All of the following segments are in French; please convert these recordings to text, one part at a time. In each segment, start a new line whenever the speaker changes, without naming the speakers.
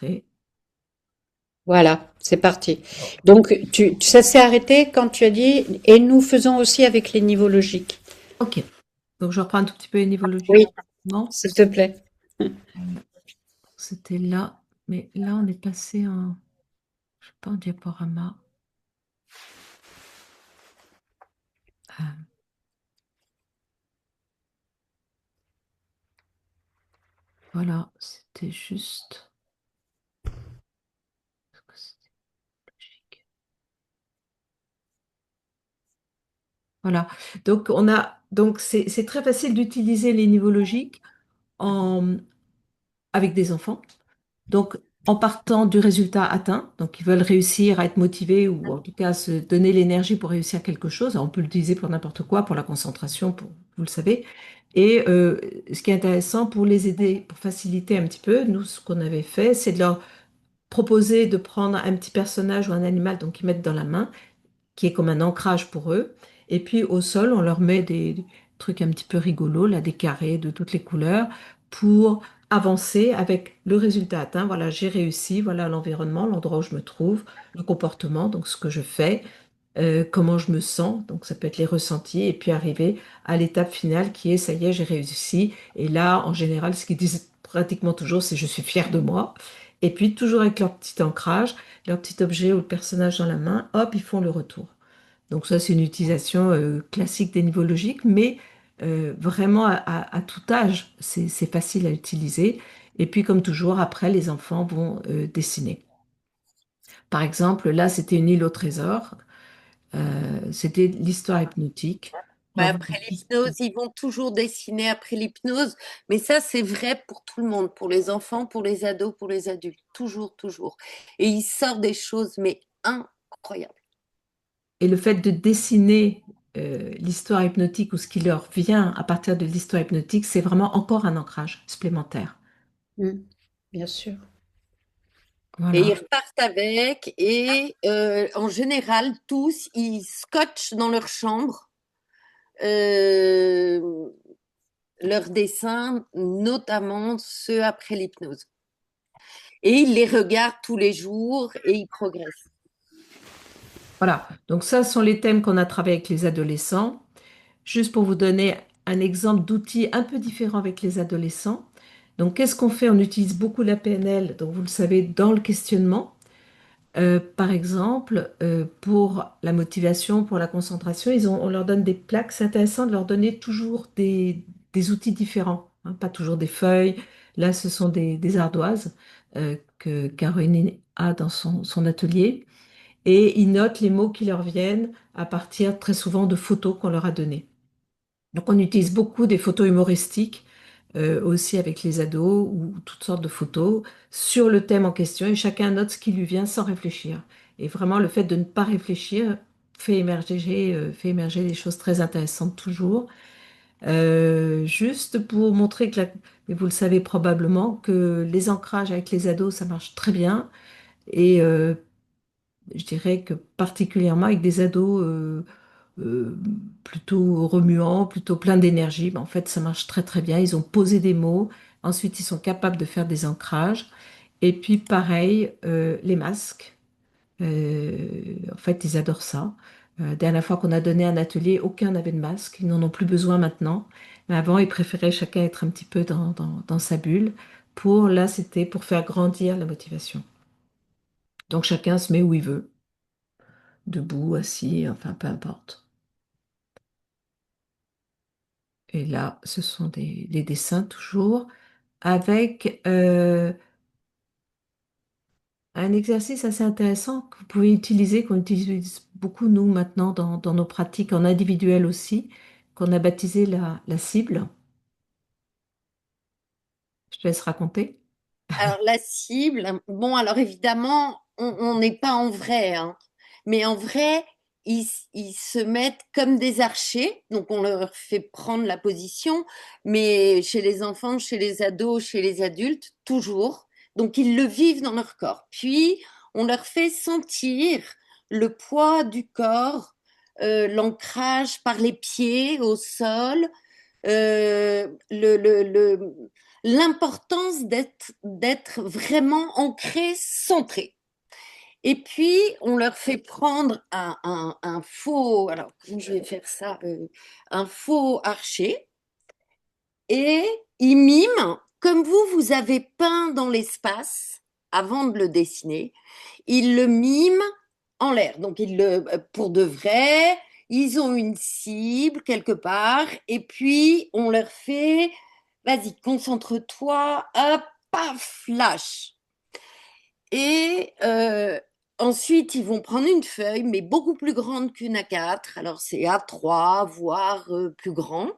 enregistrer.
Voilà, c'est parti. Donc, ça s'est arrêté quand tu as dit, et nous faisons aussi avec les niveaux logiques.
Ok, donc je reprends un tout petit peu les niveaux logiques.
Oui,
Non,
s'il te plaît.
c'était là, mais là on est passé en, je sais pas, en diaporama. Euh, voilà, c'était juste. Est-ce que c'était logique. Voilà, donc c'est très facile d'utiliser les niveaux logiques en, avec des enfants. Donc, en partant du résultat atteint, donc ils veulent réussir à être motivés ou en tout cas se donner l'énergie pour réussir quelque chose. Alors, on peut l'utiliser pour n'importe quoi, pour la concentration, pour, vous le savez. Et ce qui est intéressant pour les aider, pour faciliter un petit peu, nous, ce qu'on avait fait, c'est de leur proposer de prendre un petit personnage ou un animal, donc ils mettent dans la main, qui est comme un ancrage pour eux. Et puis au sol, on leur met des trucs un petit peu rigolos, là, des carrés de toutes les couleurs, pour avancer avec le résultat atteint. Voilà, j'ai réussi, voilà l'environnement, l'endroit où je me trouve, le comportement, donc ce que je fais, comment je me sens, donc ça peut être les ressentis, et puis arriver à l'étape finale qui est, ça y est, j'ai réussi. Et là, en général, ce qu'ils disent pratiquement toujours, c'est je suis fier de moi. Et puis, toujours avec leur petit ancrage, leur petit objet ou le personnage dans la main, hop, ils font le retour. Donc ça, c'est une utilisation classique des niveaux logiques, mais vraiment à tout âge, c'est facile à utiliser. Et puis, comme toujours, après, les enfants vont dessiner. Par exemple, là, c'était une île au trésor. C'était l'histoire hypnotique.
Ouais,
J'en vois
après
juste-
l'hypnose, ils vont toujours dessiner après l'hypnose, mais ça, c'est vrai pour tout le monde, pour les enfants, pour les ados, pour les adultes, toujours, toujours. Et ils sortent des choses, mais incroyables.
Et le fait de dessiner l'histoire hypnotique ou ce qui leur vient à partir de l'histoire hypnotique, c'est vraiment encore un ancrage supplémentaire.
Mm, bien sûr.
Et ils
Voilà.
repartent avec, et en général, tous, ils scotchent dans leur chambre euh, leurs dessins, notamment ceux après l'hypnose. Et ils les regardent tous les jours et ils progressent.
Voilà. Donc ça, ce sont les thèmes qu'on a travaillé avec les adolescents. Juste pour vous donner un exemple d'outils un peu différents avec les adolescents. Donc, qu'est-ce qu'on fait? On utilise beaucoup la PNL, donc vous le savez, dans le questionnement. Par exemple, pour la motivation, pour la concentration, on leur donne des plaques. C'est intéressant de leur donner toujours des outils différents, hein, pas toujours des feuilles. Là, ce sont des ardoises que Caroline a dans son atelier. Et ils notent les mots qui leur viennent à partir très souvent de photos qu'on leur a données. Donc on utilise beaucoup des photos humoristiques aussi avec les ados ou toutes sortes de photos sur le thème en question et chacun note ce qui lui vient sans réfléchir. Et vraiment le fait de ne pas réfléchir fait émerger des choses très intéressantes toujours. Juste pour montrer que, mais vous le savez probablement, que les ancrages avec les ados, ça marche très bien. Et je dirais que particulièrement avec des ados euh, plutôt remuants, plutôt pleins d'énergie, ben, en fait, ça marche très très bien. Ils ont posé des mots, ensuite ils sont capables de faire des ancrages. Et puis pareil, les masques. En fait, ils adorent ça. Dernière fois qu'on a donné un atelier, aucun n'avait de masque. Ils n'en ont plus besoin maintenant. Mais avant, ils préféraient chacun être un petit peu dans sa bulle. Là, c'était pour faire grandir la motivation. Donc chacun se met où il veut, debout, assis, enfin peu importe. Et là, ce sont des dessins toujours avec un exercice assez intéressant que vous pouvez utiliser, qu'on utilise beaucoup nous maintenant dans nos pratiques en individuel aussi, qu'on a baptisé la cible. Je te laisse raconter.
Alors la cible, bon, alors évidemment, on n'est pas en vrai, hein, mais en vrai, ils se mettent comme des archers, donc on leur fait prendre la position, mais chez les enfants, chez les ados, chez les adultes, toujours. Donc ils le vivent dans leur corps. Puis on leur fait sentir le poids du corps, l'ancrage par les pieds au sol, le l'importance d'être vraiment ancré, centré. Et puis, on leur fait prendre un faux, alors comment je vais faire ça, un faux archer, et ils miment, comme vous avez peint dans l'espace avant de le dessiner, ils le miment en l'air. Donc, pour de vrai, ils ont une cible quelque part, et puis on leur fait, vas-y, concentre-toi, hop, paf, flash. Et ensuite, ils vont prendre une feuille, mais beaucoup plus grande qu'une A4. Alors, c'est A3, voire plus grand,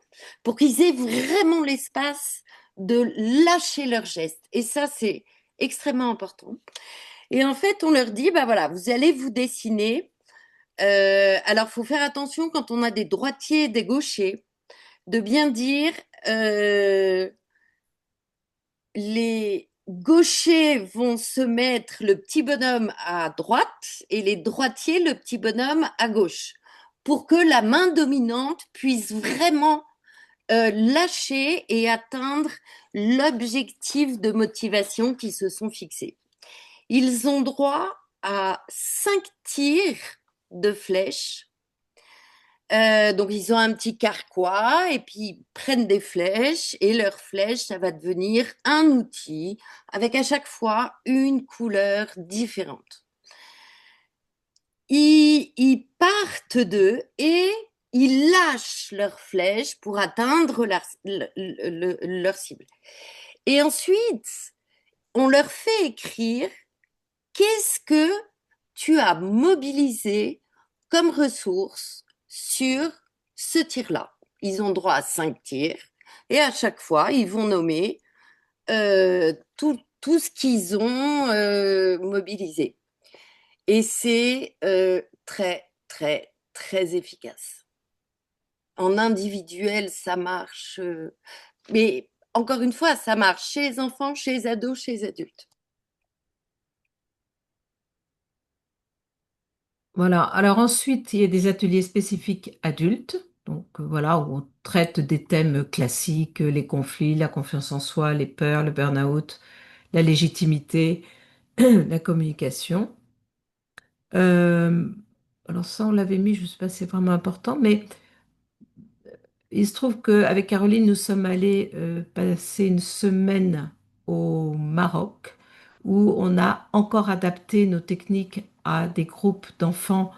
pour qu'ils aient vraiment l'espace de lâcher leurs gestes. Et ça, c'est extrêmement important. Et en fait, on leur dit, bah voilà, vous allez vous dessiner. Alors, il faut faire attention quand on a des droitiers et des gauchers, de bien dire les gauchers vont se mettre le petit bonhomme à droite et les droitiers le petit bonhomme à gauche pour que la main dominante puisse vraiment lâcher et atteindre l'objectif de motivation qu'ils se sont fixés. Ils ont droit à 5 tirs de flèches. Donc, ils ont un petit carquois et puis ils prennent des flèches et leurs flèches, ça va devenir un outil avec à chaque fois une couleur différente. Ils partent d'eux et ils lâchent leurs flèches pour atteindre leur cible. Et ensuite, on leur fait écrire qu'est-ce que tu as mobilisé comme ressource sur ce tir-là. Ils ont droit à 5 tirs et à chaque fois, ils vont nommer tout ce qu'ils ont mobilisé. Et c'est très, très, très efficace. En individuel, ça marche. Mais encore une fois, ça marche chez les enfants, chez les ados, chez les adultes.
Voilà. Alors ensuite, il y a des ateliers spécifiques adultes. Donc voilà, où on traite des thèmes classiques, les conflits, la confiance en soi, les peurs, le burn-out, la légitimité, la communication. Euh, alors ça, on l'avait mis, je ne sais pas si c'est vraiment important, mais il se trouve qu'avec Caroline, nous sommes allés passer une semaine au Maroc, où on a encore adapté nos techniques à des groupes d'enfants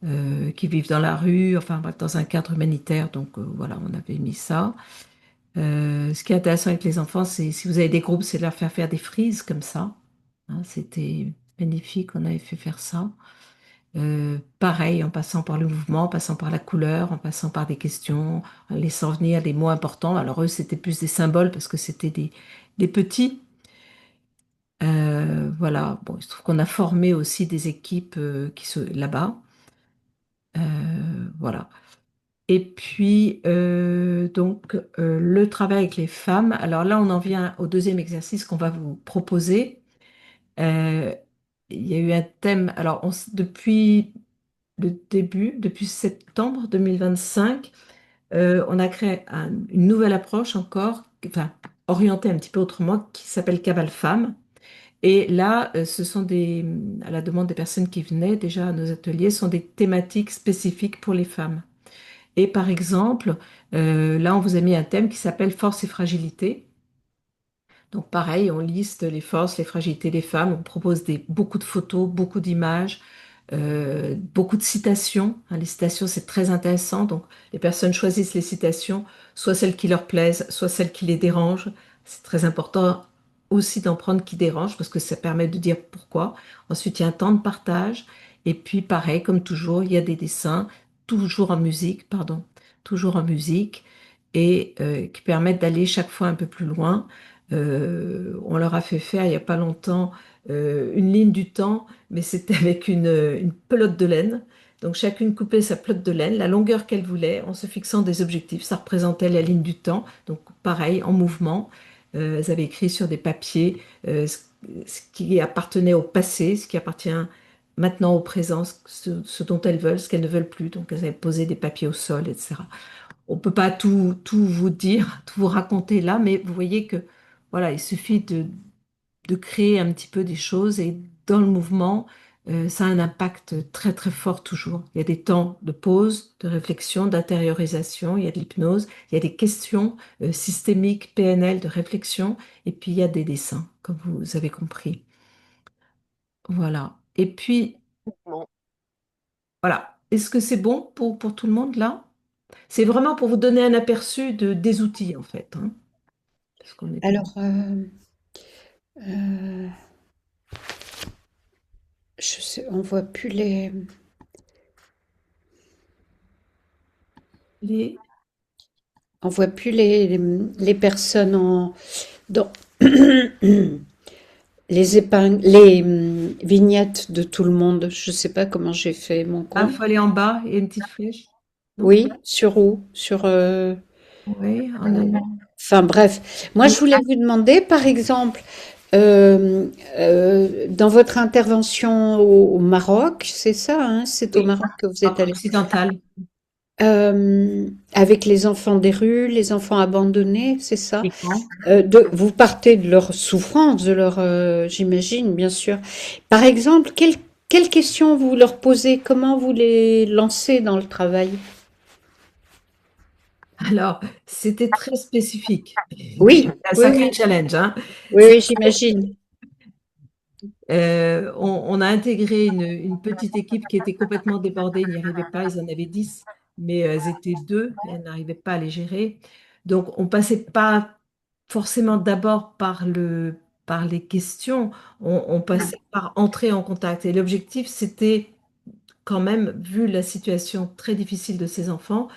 qui vivent dans la rue, enfin bref, dans un cadre humanitaire. Donc voilà, on avait mis ça. Ce qui est intéressant avec les enfants, c'est si vous avez des groupes, c'est de leur faire faire des frises comme ça. Hein, c'était magnifique, on avait fait faire ça. Pareil, en passant par le mouvement, en passant par la couleur, en passant par des questions, en laissant venir des mots importants. Alors eux, c'était plus des symboles parce que c'était des petits. Voilà, bon, il se trouve qu'on a formé aussi des équipes qui sont là-bas. Voilà. Et puis, le travail avec les femmes. Alors là, on en vient au deuxième exercice qu'on va vous proposer. Euh, il y a eu un thème. Alors, depuis le début, depuis septembre 2025, on a créé une nouvelle approche encore, enfin, orientée un petit peu autrement, qui s'appelle Cabal Femmes. Et là, ce sont à la demande des personnes qui venaient déjà à nos ateliers, sont des thématiques spécifiques pour les femmes. Et par exemple, là, on vous a mis un thème qui s'appelle Force et fragilité. Donc pareil, on liste les forces, les fragilités des femmes, on propose beaucoup de photos, beaucoup d'images, beaucoup de citations. Hein, les citations, c'est très intéressant. Donc les personnes choisissent les citations, soit celles qui leur plaisent, soit celles qui les dérangent. C'est très important aussi d'en prendre qui dérangent parce que ça permet de dire pourquoi. Ensuite, il y a un temps de partage. Et puis pareil, comme toujours, il y a des dessins, toujours en musique, pardon, toujours en musique, et qui permettent d'aller chaque fois un peu plus loin. On leur a fait faire il n'y a pas longtemps une ligne du temps, mais c'était avec une pelote de laine. Donc chacune coupait sa pelote de laine, la longueur qu'elle voulait, en se fixant des objectifs. Ça représentait la ligne du temps. Donc pareil, en mouvement. Elles avaient écrit sur des papiers ce qui appartenait au passé, ce qui appartient maintenant au présent, ce dont elles veulent, ce qu'elles ne veulent plus. Donc elles avaient posé des papiers au sol, etc. On ne peut pas tout vous dire, tout vous raconter là, mais vous voyez que voilà, il suffit de créer un petit peu des choses et dans le mouvement, ça a un impact très très fort toujours. Il y a des temps de pause, de réflexion, d'intériorisation, il y a de l'hypnose, il y a des questions systémiques, PNL, de réflexion, et puis il y a des dessins, comme vous avez compris. Voilà. Et puis,
Bon.
voilà. Est-ce que c'est bon pour tout le monde là? C'est vraiment pour vous donner un aperçu des outils en fait, hein, parce qu'on est...
Alors, euh, je sais, on voit plus
Les...
on voit plus les personnes dans les épingles, vignettes de tout le monde. Je sais pas comment j'ai fait mon
Ah,
compte.
il faut aller en bas, il y a une petite flèche, non?
Oui, sur où? Sur,
Oui, en allant.
enfin bref. Moi, je voulais vous demander, par exemple, dans votre intervention au Maroc, c'est ça, hein? C'est au
Oui,
Maroc que vous êtes allé.
occidental.
Avec les enfants des rues, les enfants abandonnés, c'est ça?
Les grands.
Vous partez de leur souffrance, de leur, j'imagine, bien sûr. Par exemple, quelles questions vous leur posez? Comment vous les lancez dans le travail?
Alors, c'était très spécifique.
Oui,
Un
oui,
sacré
oui,
challenge, hein.
oui, oui, j'imagine.
On a intégré une petite équipe qui était complètement débordée, ils n'y arrivaient pas, ils en avaient 10, mais elles étaient deux, et elles n'arrivaient pas à les gérer. Donc, on passait pas forcément d'abord par les questions, on passait par entrer en contact. Et l'objectif, c'était quand même, vu la situation très difficile de ces enfants,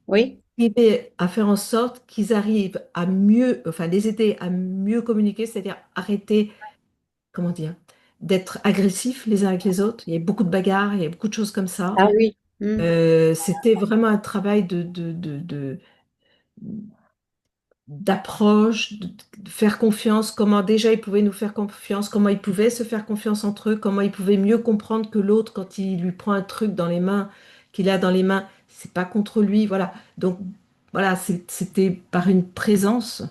Oui,
arriver à faire en sorte qu'ils arrivent à mieux, enfin, les aider à mieux communiquer, c'est-à-dire arrêter, comment dire, d'être agressifs les uns avec les autres. Il y a beaucoup de bagarres, il y a beaucoup de choses comme ça.
ah oui. Hmm.
C'était vraiment un travail d'approche, de faire confiance, comment déjà ils pouvaient nous faire confiance, comment ils pouvaient se faire confiance entre eux, comment ils pouvaient mieux comprendre que l'autre quand il lui prend un truc dans les mains, qu'il a dans les mains, c'est pas contre lui, voilà. Donc voilà, c'était par une présence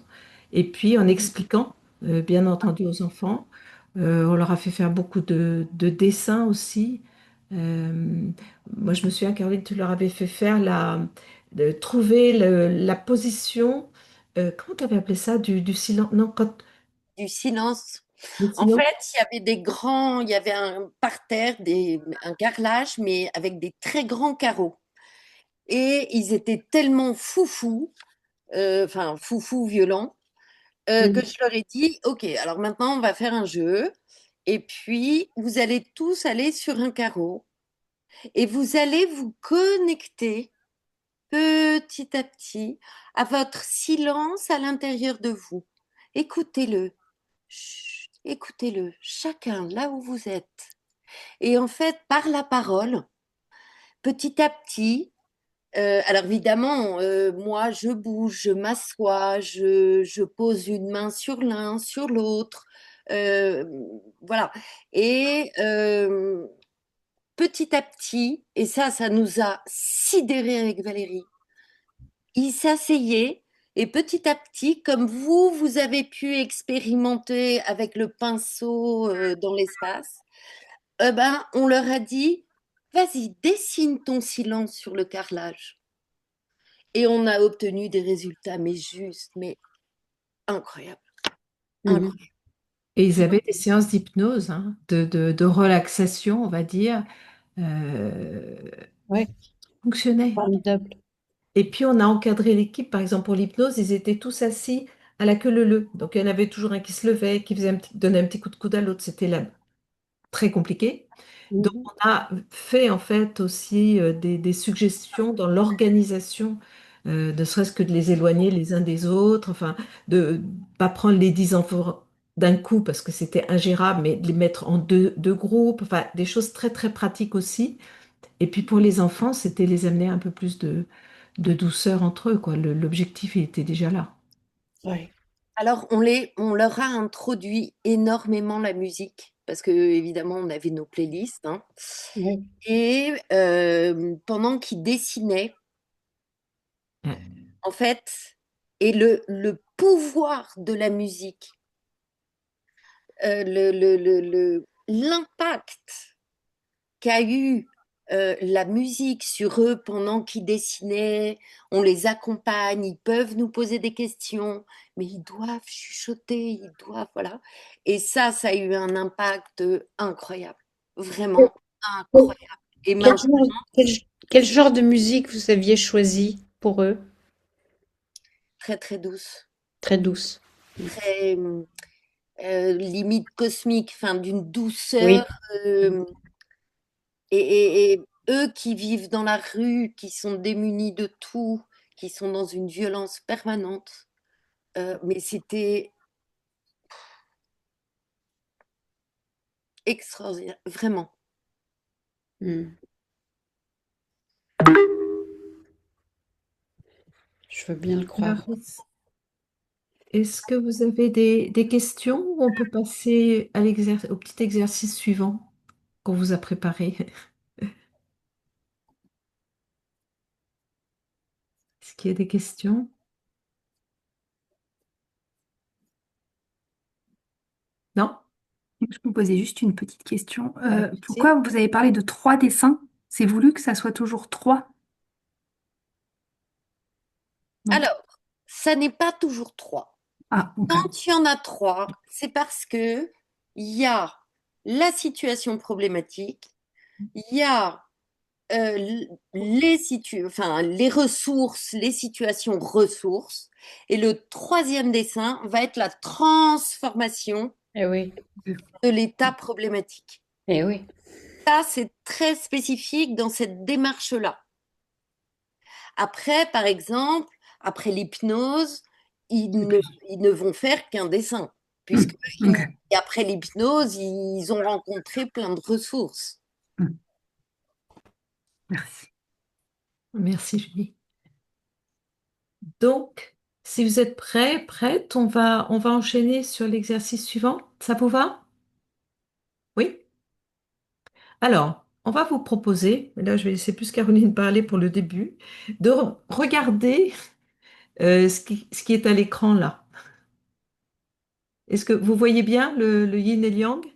et puis en expliquant, bien entendu, aux enfants. On leur a fait faire beaucoup de dessins aussi. Euh, Moi, je me souviens, Caroline, tu leur avais fait faire de trouver la position, comment tu avais appelé ça, du silence, non, quand
Du silence.
le
En
silence,
fait, il y avait un parterre, un carrelage, mais avec des très grands carreaux. Et ils étaient tellement foufous, enfin foufous violents, que
Mhm.
je leur ai dit, OK, alors maintenant on va faire un jeu. Et puis, vous allez tous aller sur un carreau et vous allez vous connecter petit à petit à votre silence à l'intérieur de vous. Écoutez-le. Chut, écoutez-le, chacun là où vous êtes. Et en fait, par la parole, petit à petit, alors évidemment, moi, je bouge, je m'assois, je pose une main sur l'un, sur l'autre. euh, voilà. Et petit à petit, et ça nous a sidérés avec Valérie, il s'asseyait et petit à petit, comme vous avez pu expérimenter avec le pinceau dans l'espace, ben, on leur a dit, vas-y, dessine ton silence sur le carrelage. Et on a obtenu des résultats, mais justes, mais incroyables,
Mhm.
incroyables.
et ils avaient des séances d'hypnose, hein, de relaxation, on va dire, euh,
Ouais,
fonctionnaient.
formidable.
Et puis on a encadré l'équipe, par exemple pour l'hypnose, ils étaient tous assis à la queue leu-leu. Donc il y en avait toujours un qui se levait, qui faisait donnait un petit coup de coude à l'autre. C'était très compliqué. Donc,
Mhm.
on a fait en fait aussi des suggestions dans l'organisation, ne serait-ce que de les éloigner les uns des autres, enfin, de pas prendre les 10 enfants d'un coup parce que c'était ingérable, mais de les mettre en deux groupes, enfin, des choses très très pratiques aussi. Et puis pour les enfants, c'était les amener un peu plus de douceur entre eux, quoi. L'objectif, il était déjà là.
Ouais,
Alors, on leur a introduit énormément la musique, parce que évidemment, on avait nos playlists, hein.
ouais.
Et pendant qu'ils dessinaient,
Ouais.
en fait, le pouvoir de la musique, l'impact qu'a eu la musique sur eux pendant qu'ils dessinaient, on les accompagne, ils peuvent nous poser des questions, mais ils doivent chuchoter, ils doivent, voilà. Et ça a eu un impact incroyable, vraiment incroyable. Et
Quel
maintenant,
genre, quel, quel genre de musique vous aviez choisi pour eux?
très très douce,
Très douce.
très limite cosmique, enfin d'une
Oui.
douceur. euh, et eux qui vivent dans la rue, qui sont démunis de tout, qui sont dans une violence permanente, mais c'était extraordinaire, vraiment.
Hmm. Je veux bien le
Alors,
croire.
est-ce que vous avez des questions ou on peut passer à au petit exercice suivant qu'on vous a préparé? Est-ce qu'il y a des questions? Non?
Je peux vous poser juste une petite question.
Allez-y.
Pourquoi vous avez parlé de 3 dessins? C'est voulu que ça soit toujours 3? Non.
Alors, ça n'est pas toujours trois.
Ah, ok.
Quand il y en a trois, c'est parce que il y a la situation problématique, il y a enfin, les ressources, les situations ressources, et le troisième dessin va être la transformation
Eh oui,
de l'état problématique.
eh oui.
Ça, c'est très spécifique dans cette démarche-là. Après, par exemple, après l'hypnose, ils ne vont faire qu'un dessin,
Hmm,
puisque
ok.
après l'hypnose, ils ont rencontré plein de ressources.
Hmm, merci.
Merci, Julie. Donc, si vous êtes prêts, prête, on va enchaîner sur l'exercice suivant. Ça vous va? Oui? Alors, on va vous proposer, et là je vais laisser plus Caroline parler pour le début, de regarder ce qui est à l'écran là. Est-ce que vous voyez bien le yin et le yang?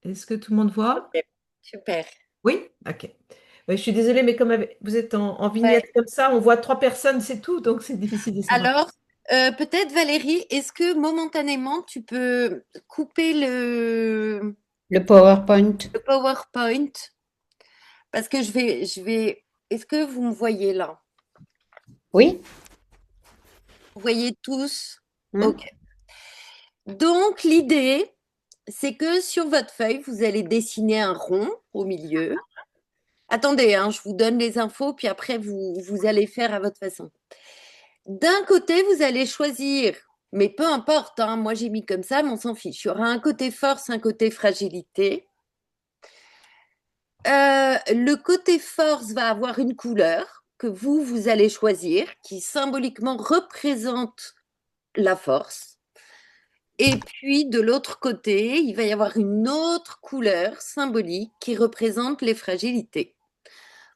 Est-ce que tout le monde voit?
Ok, super.
Oui? Ok. Ouais, je suis désolée, mais comme vous êtes en
Ouais.
vignette comme ça, on voit trois personnes, c'est tout, donc c'est difficile de savoir.
Alors, peut-être Valérie, est-ce que momentanément tu peux couper
Le PowerPoint.
le PowerPoint? Parce que est-ce que vous me voyez là?
Oui?
Vous voyez tous?
Hmm.
Ok. Donc, l'idée, c'est que sur votre feuille, vous allez dessiner un rond au milieu. Attendez, hein, je vous donne les infos, puis après, vous allez faire à votre façon. D'un côté, vous allez choisir, mais peu importe, hein, moi j'ai mis comme ça, mais on s'en fiche. Il y aura un côté force, un côté fragilité. Le côté force va avoir une couleur que vous allez choisir, qui symboliquement représente la force. Et puis de l'autre côté, il va y avoir une autre couleur symbolique qui représente les fragilités.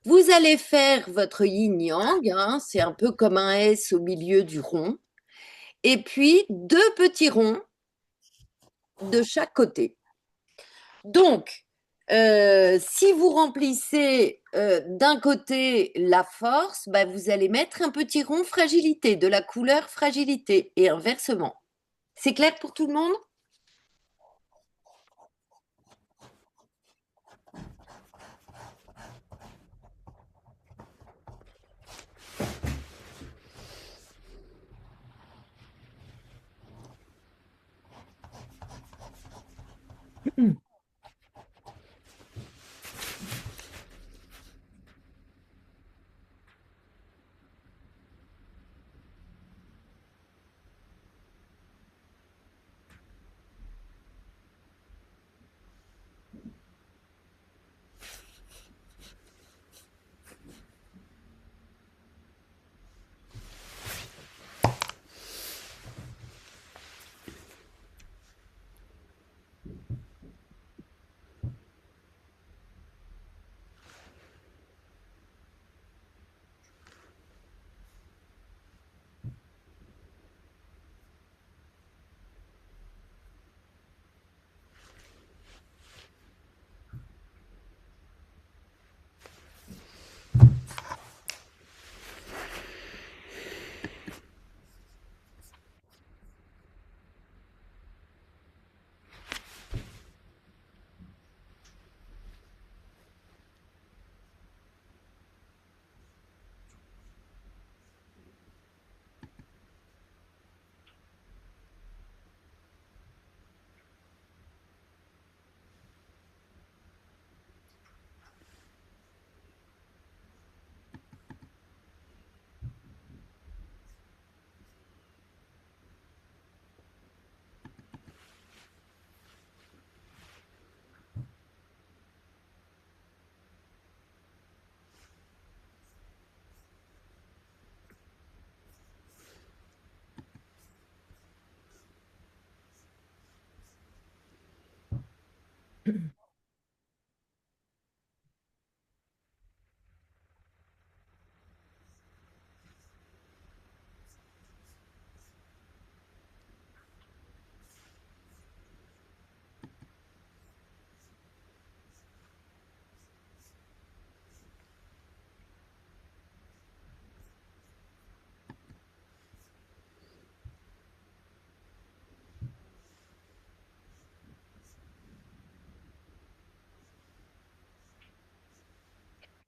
Vous allez faire votre yin-yang, hein, c'est un peu comme un S au milieu du rond, et puis deux petits ronds de chaque côté. Donc, si vous remplissez d'un côté la force, bah, vous allez mettre un petit rond fragilité, de la couleur fragilité, et inversement. C'est clair pour tout le monde?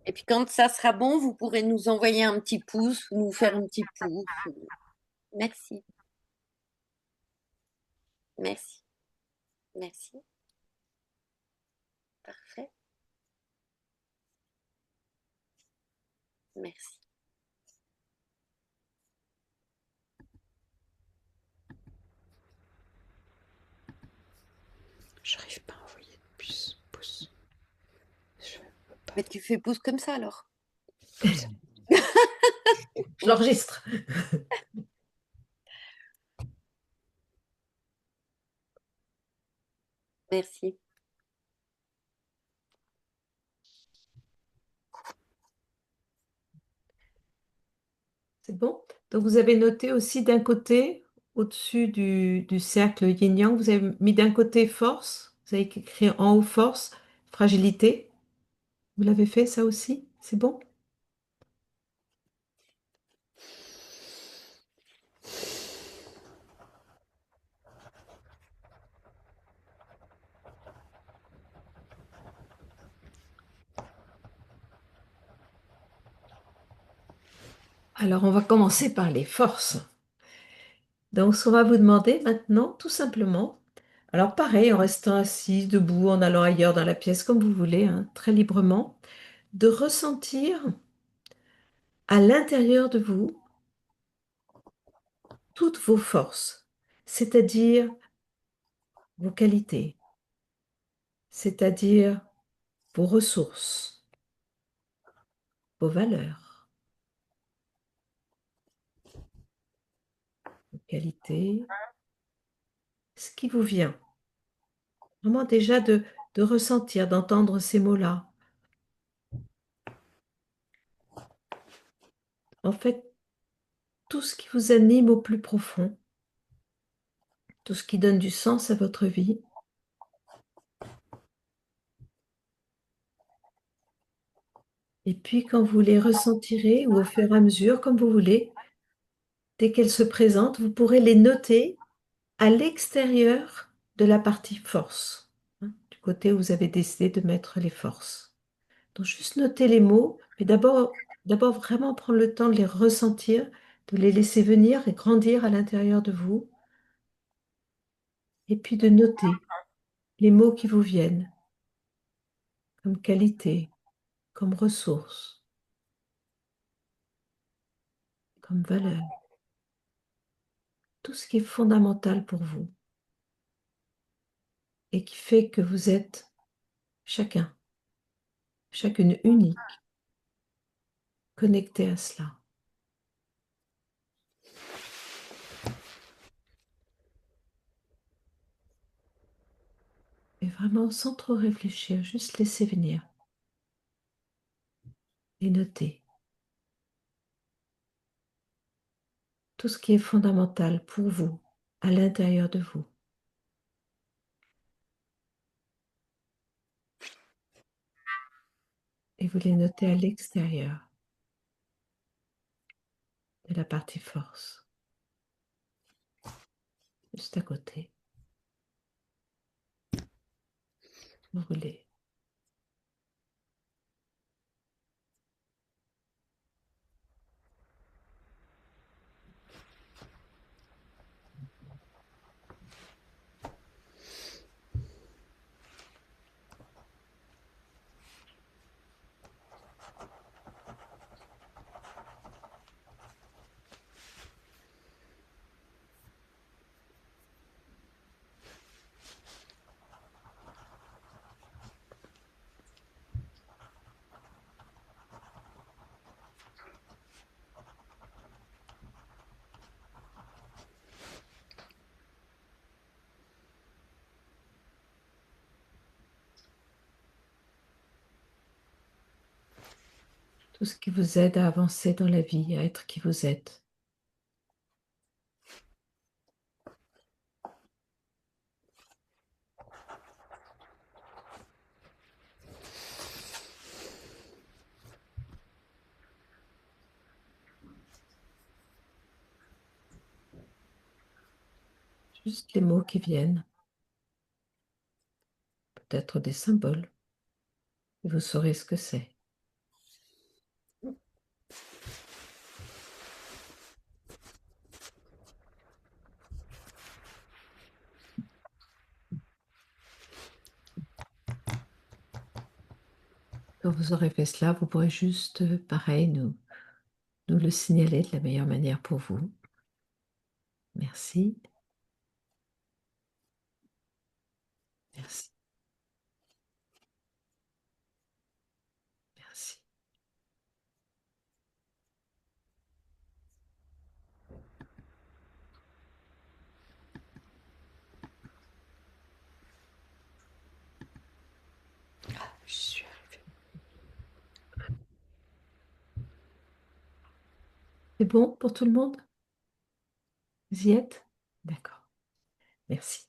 Et puis quand ça sera bon, vous pourrez nous envoyer un petit pouce ou nous faire un petit pouce. Merci, merci, merci. Parfait, merci.
J'arrive pas à envoyer de pouce. Je peux pas.
Mais tu fais pouce comme ça alors.
Comme ça.
Je l'enregistre.
Merci.
C'est bon? Donc, vous avez noté aussi d'un côté, au-dessus du cercle yin-yang, vous avez mis d'un côté force, vous avez écrit en haut force, fragilité. Vous l'avez fait ça aussi? C'est bon? Alors, on va commencer par les forces. Donc, ce qu'on va vous demander maintenant, tout simplement, alors pareil, en restant assis, debout, en allant ailleurs dans la pièce, comme vous voulez, hein, très librement, de ressentir à l'intérieur de vous toutes vos forces, c'est-à-dire vos qualités, c'est-à-dire vos ressources, vos valeurs, vos qualités, ce qui vous vient. Vraiment déjà de ressentir, d'entendre ces mots-là. En fait, tout ce qui vous anime au plus profond, tout ce qui donne du sens à votre vie. Et puis quand vous les ressentirez, ou au fur et à mesure, comme vous voulez, dès qu'elles se présentent, vous pourrez les noter à l'extérieur de la partie force, hein, du côté où vous avez décidé de mettre les forces. Donc juste noter les mots, mais d'abord vraiment prendre le temps de les ressentir, de les laisser venir et grandir à l'intérieur de vous, et puis de noter les mots qui vous viennent comme qualité, comme ressource, comme valeur, tout ce qui est fondamental pour vous et qui fait que vous êtes chacun, chacune unique, connecté à cela. Et vraiment sans trop réfléchir, juste laisser venir et noter tout ce qui est fondamental pour vous, à l'intérieur de vous. Et vous les notez à l'extérieur de la partie force, juste à côté. Vous voulez. Tout ce qui vous aide à avancer dans la vie, à être qui vous êtes. Juste les mots qui viennent, peut-être des symboles, et vous saurez ce que c'est. Quand vous aurez fait cela, vous pourrez juste, pareil, nous le signaler de la meilleure manière pour vous. Merci, merci, merci.
Je suis arrivée.
C'est bon pour tout le monde? Vous y êtes? D'accord, merci.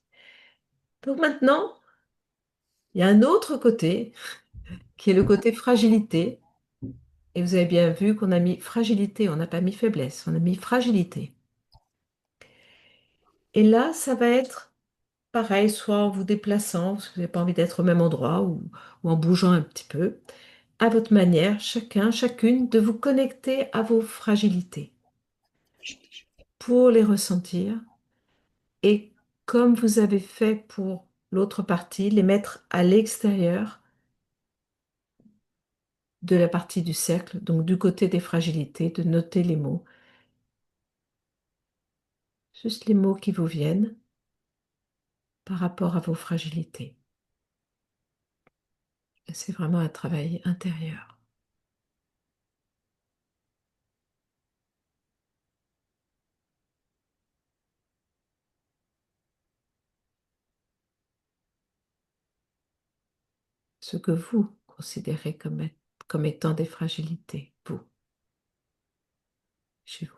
Donc maintenant, il y a un autre côté qui est le côté fragilité. Et vous avez bien vu qu'on a mis fragilité, on n'a pas mis faiblesse, on a mis fragilité. Et là, ça va être pareil, soit en vous déplaçant, parce que vous n'avez pas envie d'être au même endroit, ou en bougeant un petit peu, à votre manière, chacun, chacune, de vous connecter à vos fragilités pour les ressentir et comme vous avez fait pour l'autre partie, les mettre à l'extérieur de la partie du cercle, donc du côté des fragilités, de noter les mots, juste les mots qui vous viennent par rapport à vos fragilités. C'est vraiment un travail intérieur. Ce que vous considérez comme étant des fragilités, vous, chez vous.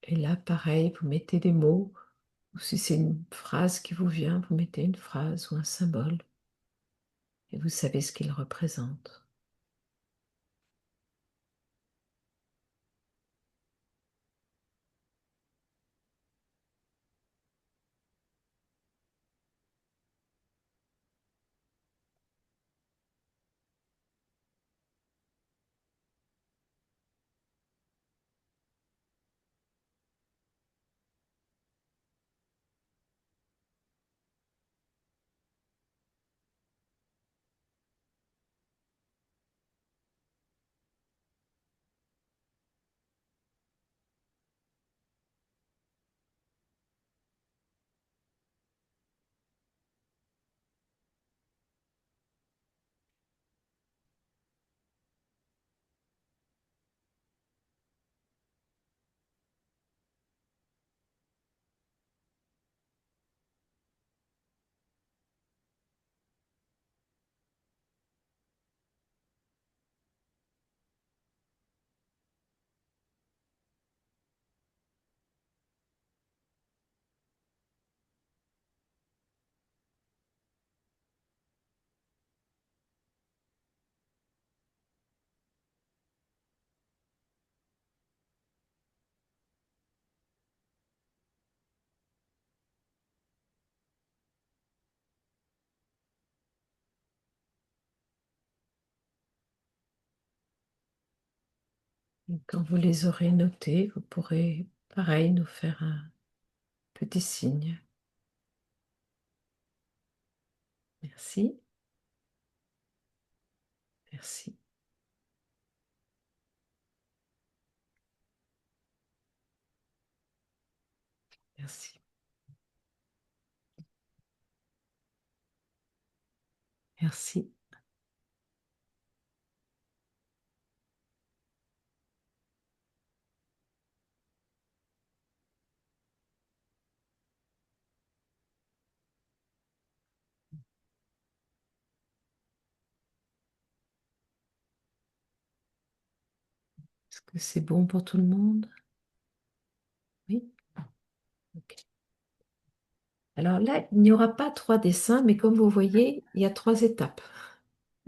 Et là, pareil, vous mettez des mots, ou si c'est une phrase qui vous vient, vous mettez une phrase ou un symbole, et vous savez ce qu'il représente. Et quand vous les aurez notés, vous pourrez, pareil, nous faire un petit signe. Merci, merci, merci, merci. Est-ce que c'est bon pour tout le monde? Oui? Ok. Alors là, il n'y aura pas trois dessins, mais comme vous voyez, il y a trois étapes.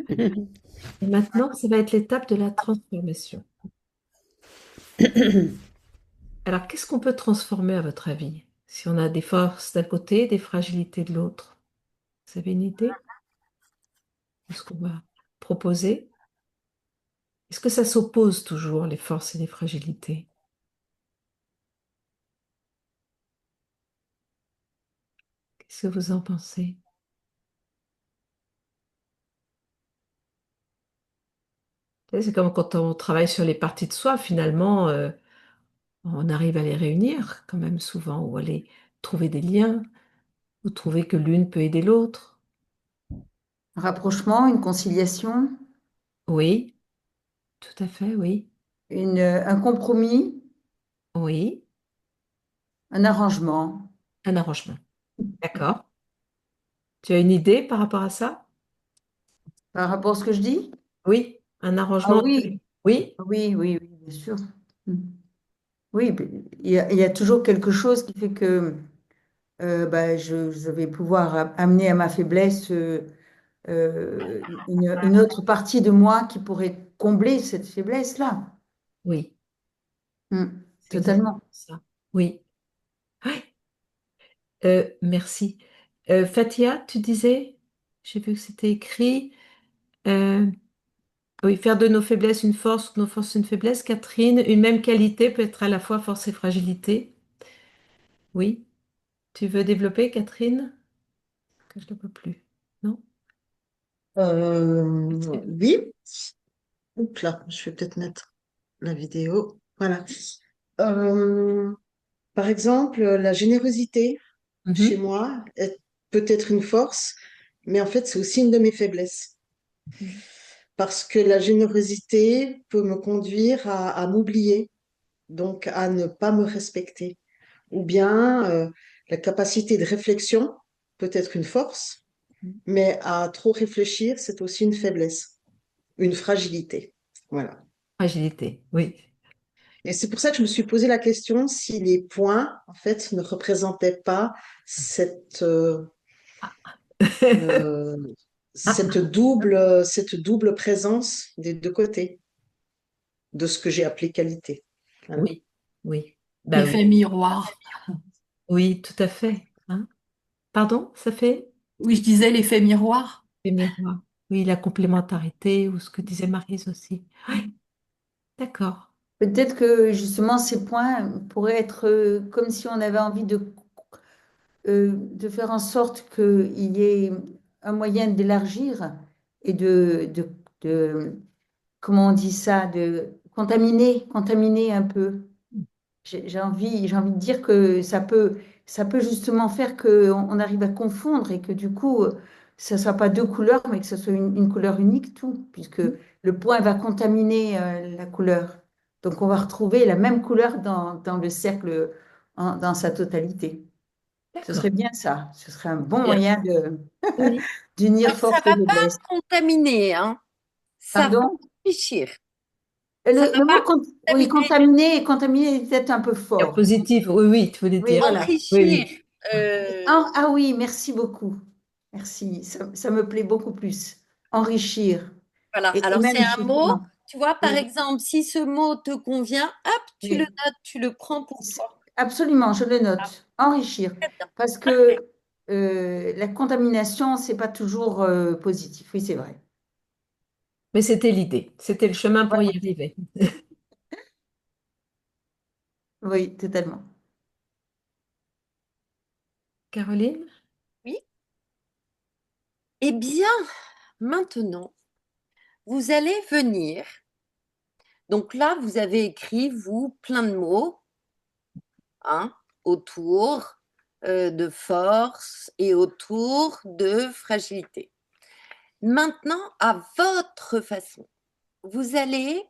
Et maintenant, ça va être l'étape de la transformation. Alors, qu'est-ce qu'on peut transformer à votre avis? Si on a des forces d'un côté, des fragilités de l'autre. Vous avez une idée de ce qu'on va proposer? Est-ce que ça s'oppose toujours, les forces et les fragilités? Qu'est-ce que vous en pensez? Tu sais, c'est comme quand on travaille sur les parties de soi, finalement, on arrive à les réunir quand même souvent, ou à les trouver des liens, ou trouver que l'une peut aider l'autre.
Un rapprochement, une conciliation,
Oui, tout à fait, oui.
un compromis,
Oui,
un arrangement.
un arrangement. D'accord. Tu as une idée par rapport à ça?
Par rapport à ce que je dis?
Oui, un
Ah
arrangement.
oui,
Oui,
oui, oui, oui, bien sûr. Mm. Oui, il y a toujours quelque chose qui fait que bah, je vais pouvoir amener à ma faiblesse une autre partie de moi qui pourrait combler cette faiblesse-là.
oui, c'est exactement
Totalement.
ça. Oui. Ouais. Merci. Fatia, tu disais, j'ai vu que c'était écrit, euh, oui, faire de nos faiblesses une force, de nos forces une faiblesse. Catherine, une même qualité peut être à la fois force et fragilité. Oui. Tu veux développer, Catherine? Que je ne peux plus. Non?
Oui. Oups là, je vais peut-être mettre la vidéo. Voilà. Euh, Par exemple, la générosité chez
Mhm.
moi est peut-être une force, mais en fait, c'est aussi une de mes faiblesses. Parce que la générosité peut me conduire à m'oublier, donc à ne pas me respecter. Ou bien la capacité de réflexion peut être une force, mais à trop réfléchir, c'est aussi une faiblesse, une fragilité. Voilà.
Fragilité, oui.
Et c'est pour ça que je me suis posé la question si les points, en fait, ne représentaient pas cette, euh,
Ah,
cette double présence des deux côtés de ce que j'ai appelé qualité. Voilà.
oui, oui. Bah oui,
L'effet miroir.
oui, tout à fait. Hein. Pardon, ça fait
Oui, je disais l'effet miroir.
les miroirs. Oui, la complémentarité, ou ce que disait Maryse aussi. Oui, d'accord.
Peut-être que justement ces points pourraient être comme si on avait envie de faire en sorte qu'il y ait un moyen d'élargir et comment on dit ça, de contaminer un peu. J'ai envie de dire que ça peut justement faire qu'on arrive à confondre et que du coup, ça ne soit pas deux couleurs, mais que ce soit une couleur unique, tout, puisque le point va contaminer la couleur. Donc, on va retrouver la même couleur dans le cercle dans sa totalité. Ce
D'accord.
serait bien ça. Ce serait un bon
Bien.
moyen
Oui.
d'unir
Alors, ça
force et
va pas
faiblesse.
contaminer, hein. Ça va
Pardon?
enrichir. Ça va
Le
pas
mot, oui,
contaminer,
contaminer est peut-être un peu
En
fort.
positif, oui, oui, tu voulais
Oui,
dire.
voilà.
Oui,
enrichir.
oui.
euh,
Ah, ah oui, merci beaucoup. Merci, ça me plaît beaucoup plus. Enrichir.
voilà.
Et
Alors, c'est
même
un mot,
justement.
tu vois, par
Oui,
exemple, si ce mot te convient, hop, tu le
oui.
notes, tu le prends pour toi.
Absolument, je le
Ah,
note. Enrichir.
très bien.
Parce que la contamination, c'est pas toujours positif. Oui, c'est vrai.
Mais c'était l'idée. C'était le chemin pour y
Voilà.
arriver.
Oui, totalement.
Caroline?
Oui. Eh bien, maintenant, vous allez venir. Donc là, vous avez écrit, vous, plein de mots, hein, autour de force et autour de fragilité. Maintenant, à votre façon, vous allez,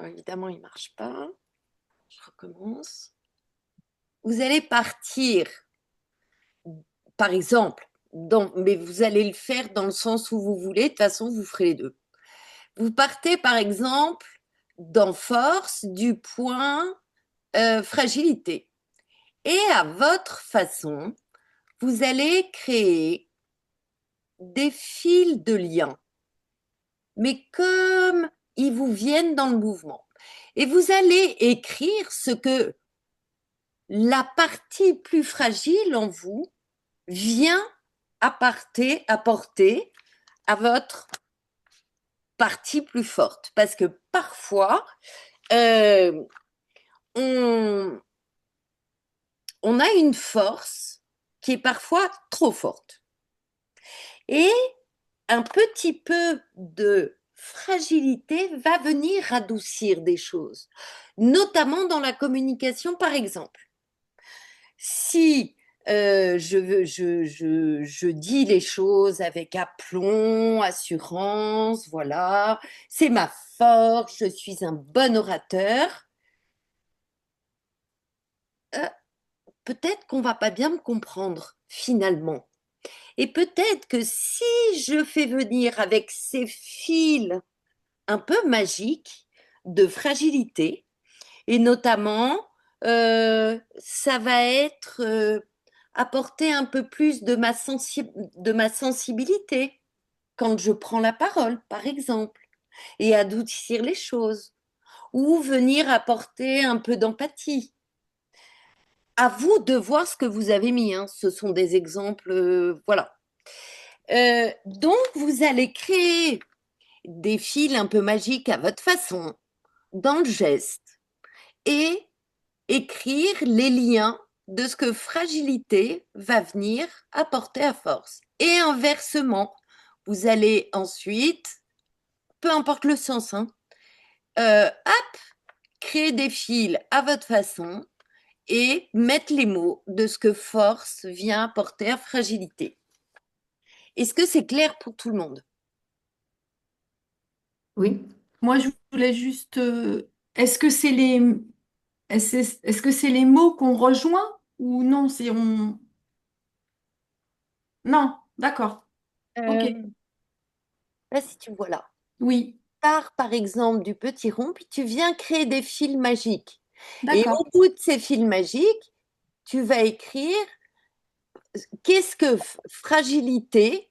évidemment, il ne marche pas, je recommence, vous allez partir, par exemple, mais vous allez le faire dans le sens où vous voulez, de toute façon, vous ferez les deux. Vous partez, par exemple, dans force du point fragilité. Et à votre façon, vous allez créer des fils de liens, mais comme ils vous viennent dans le mouvement. Et vous allez écrire ce que la partie plus fragile en vous vient apporter à votre partie plus forte. Parce que parfois, euh, on, on a une force qui est parfois trop forte. Et un petit peu de fragilité va venir adoucir des choses, notamment dans la communication, par exemple. Si je dis les choses avec aplomb, assurance, voilà, c'est ma force, je suis un bon orateur, euh, peut-être qu'on va pas bien me comprendre finalement. Et peut-être que si je fais venir avec ces fils un peu magiques de fragilité, et notamment, ça va être apporter un peu plus de ma sensibilité quand je prends la parole, par exemple, et adoucir les choses, ou venir apporter un peu d'empathie. À vous de voir ce que vous avez mis, hein. Ce sont des exemples, voilà. Donc, vous allez créer des fils un peu magiques à votre façon, dans le geste, et écrire les liens de ce que fragilité va venir apporter à force. Et inversement, vous allez ensuite, peu importe le sens, hein, hop, créer des fils à votre façon et mettre les mots de ce que force vient apporter à fragilité. Est-ce que c'est clair pour tout le monde?
Oui.
Moi, je voulais juste, est-ce que c'est les, est-ce que c'est les mots qu'on rejoint ou non, c'est on... Non, d'accord. Ok.
Là, si tu vois là,
Oui,
pars par exemple du petit rond, puis tu viens créer des fils magiques. Et au
d'accord.
bout de ces fils magiques, tu vas écrire qu'est-ce que fragilité,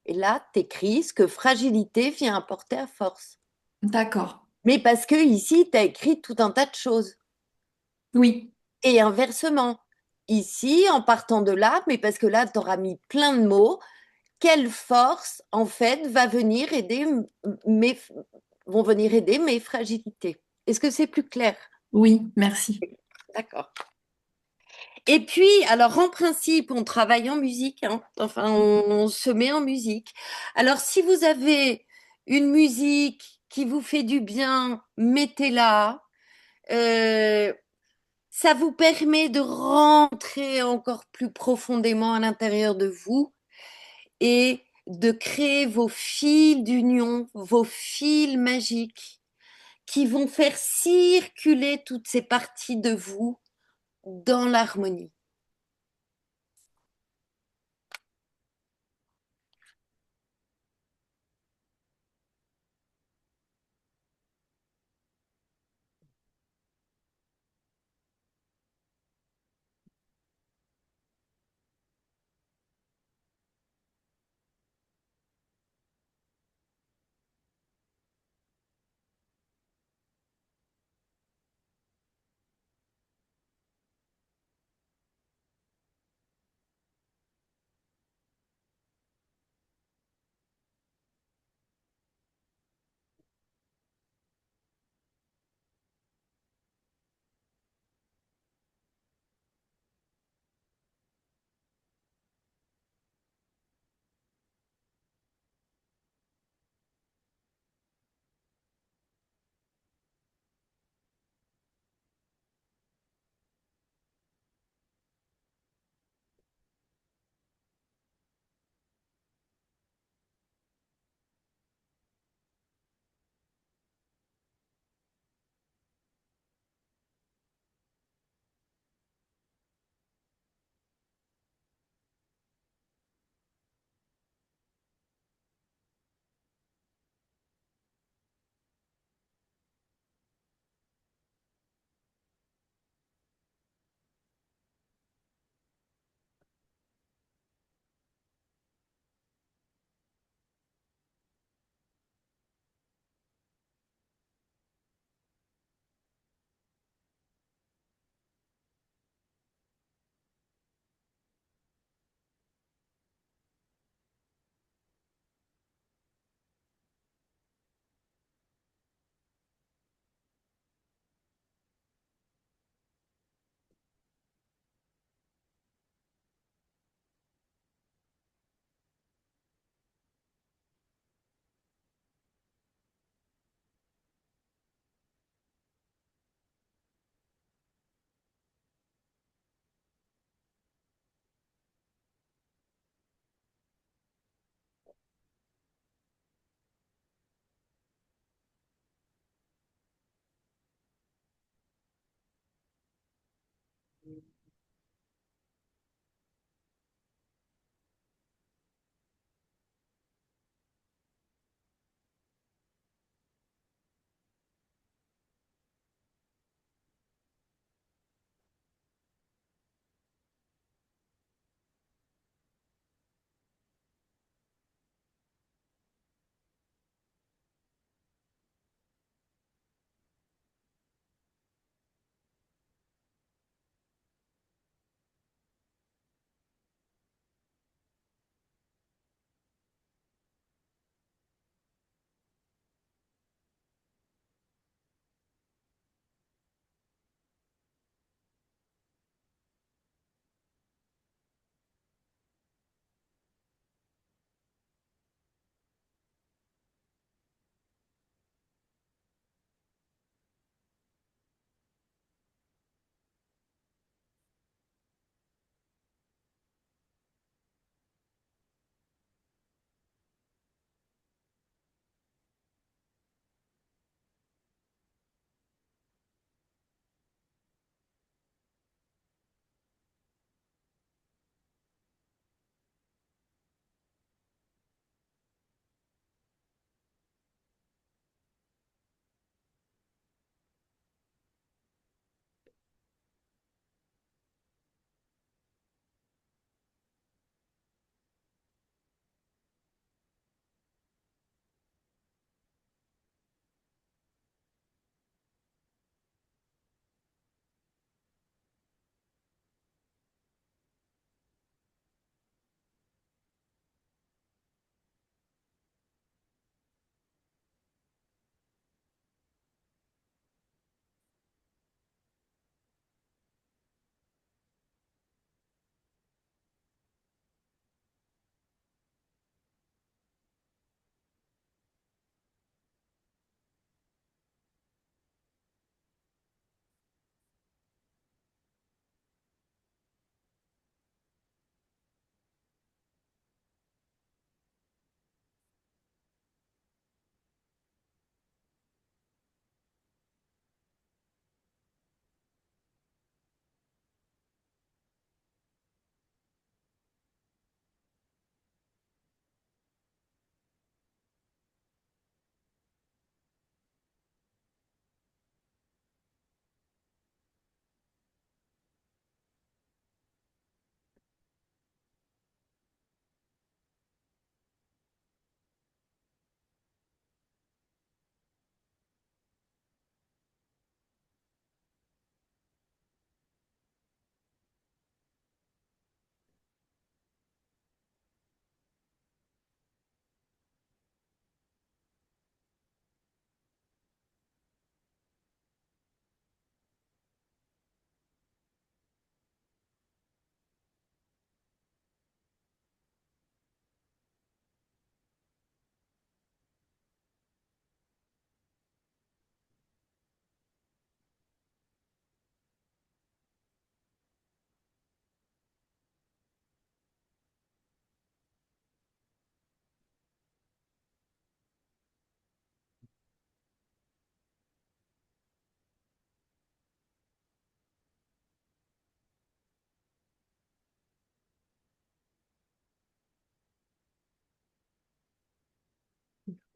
et là, tu écris ce que fragilité vient apporter à force.
D'accord.
Mais parce que ici, tu as écrit tout un tas de choses.
Oui,
Et inversement, ici, en partant de là, mais parce que là, tu auras mis plein de mots, quelle force, en fait, va venir aider mes, vont venir aider mes fragilités. Est-ce que c'est plus clair?
oui, merci.
D'accord. Et puis, alors en principe, on travaille en musique, hein. Enfin, on se met en musique. Alors, si vous avez une musique qui vous fait du bien, mettez-la. Euh, Ça vous permet de rentrer encore plus profondément à l'intérieur de vous et de créer vos fils d'union, vos fils magiques qui vont faire circuler toutes ces parties de vous dans l'harmonie.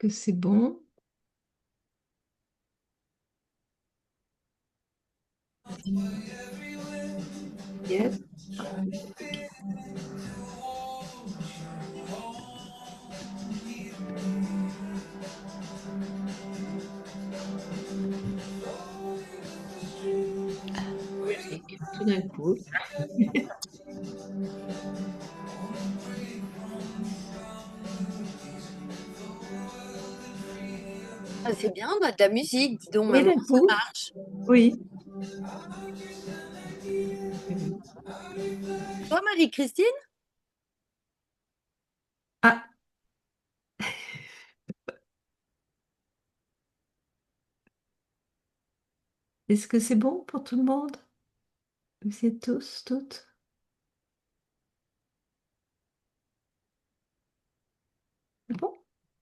que c'est bon? Yes. Musique, tout d'un coup.
Ah, c'est bien, bah, de la musique, dis donc,
Oui,
maman,
d'un
ça
coup.
marche.
Oui.
Toi, Marie-Christine?
Ah, est-ce que c'est bon pour tout le monde? Vous êtes tous, toutes? C'est bon?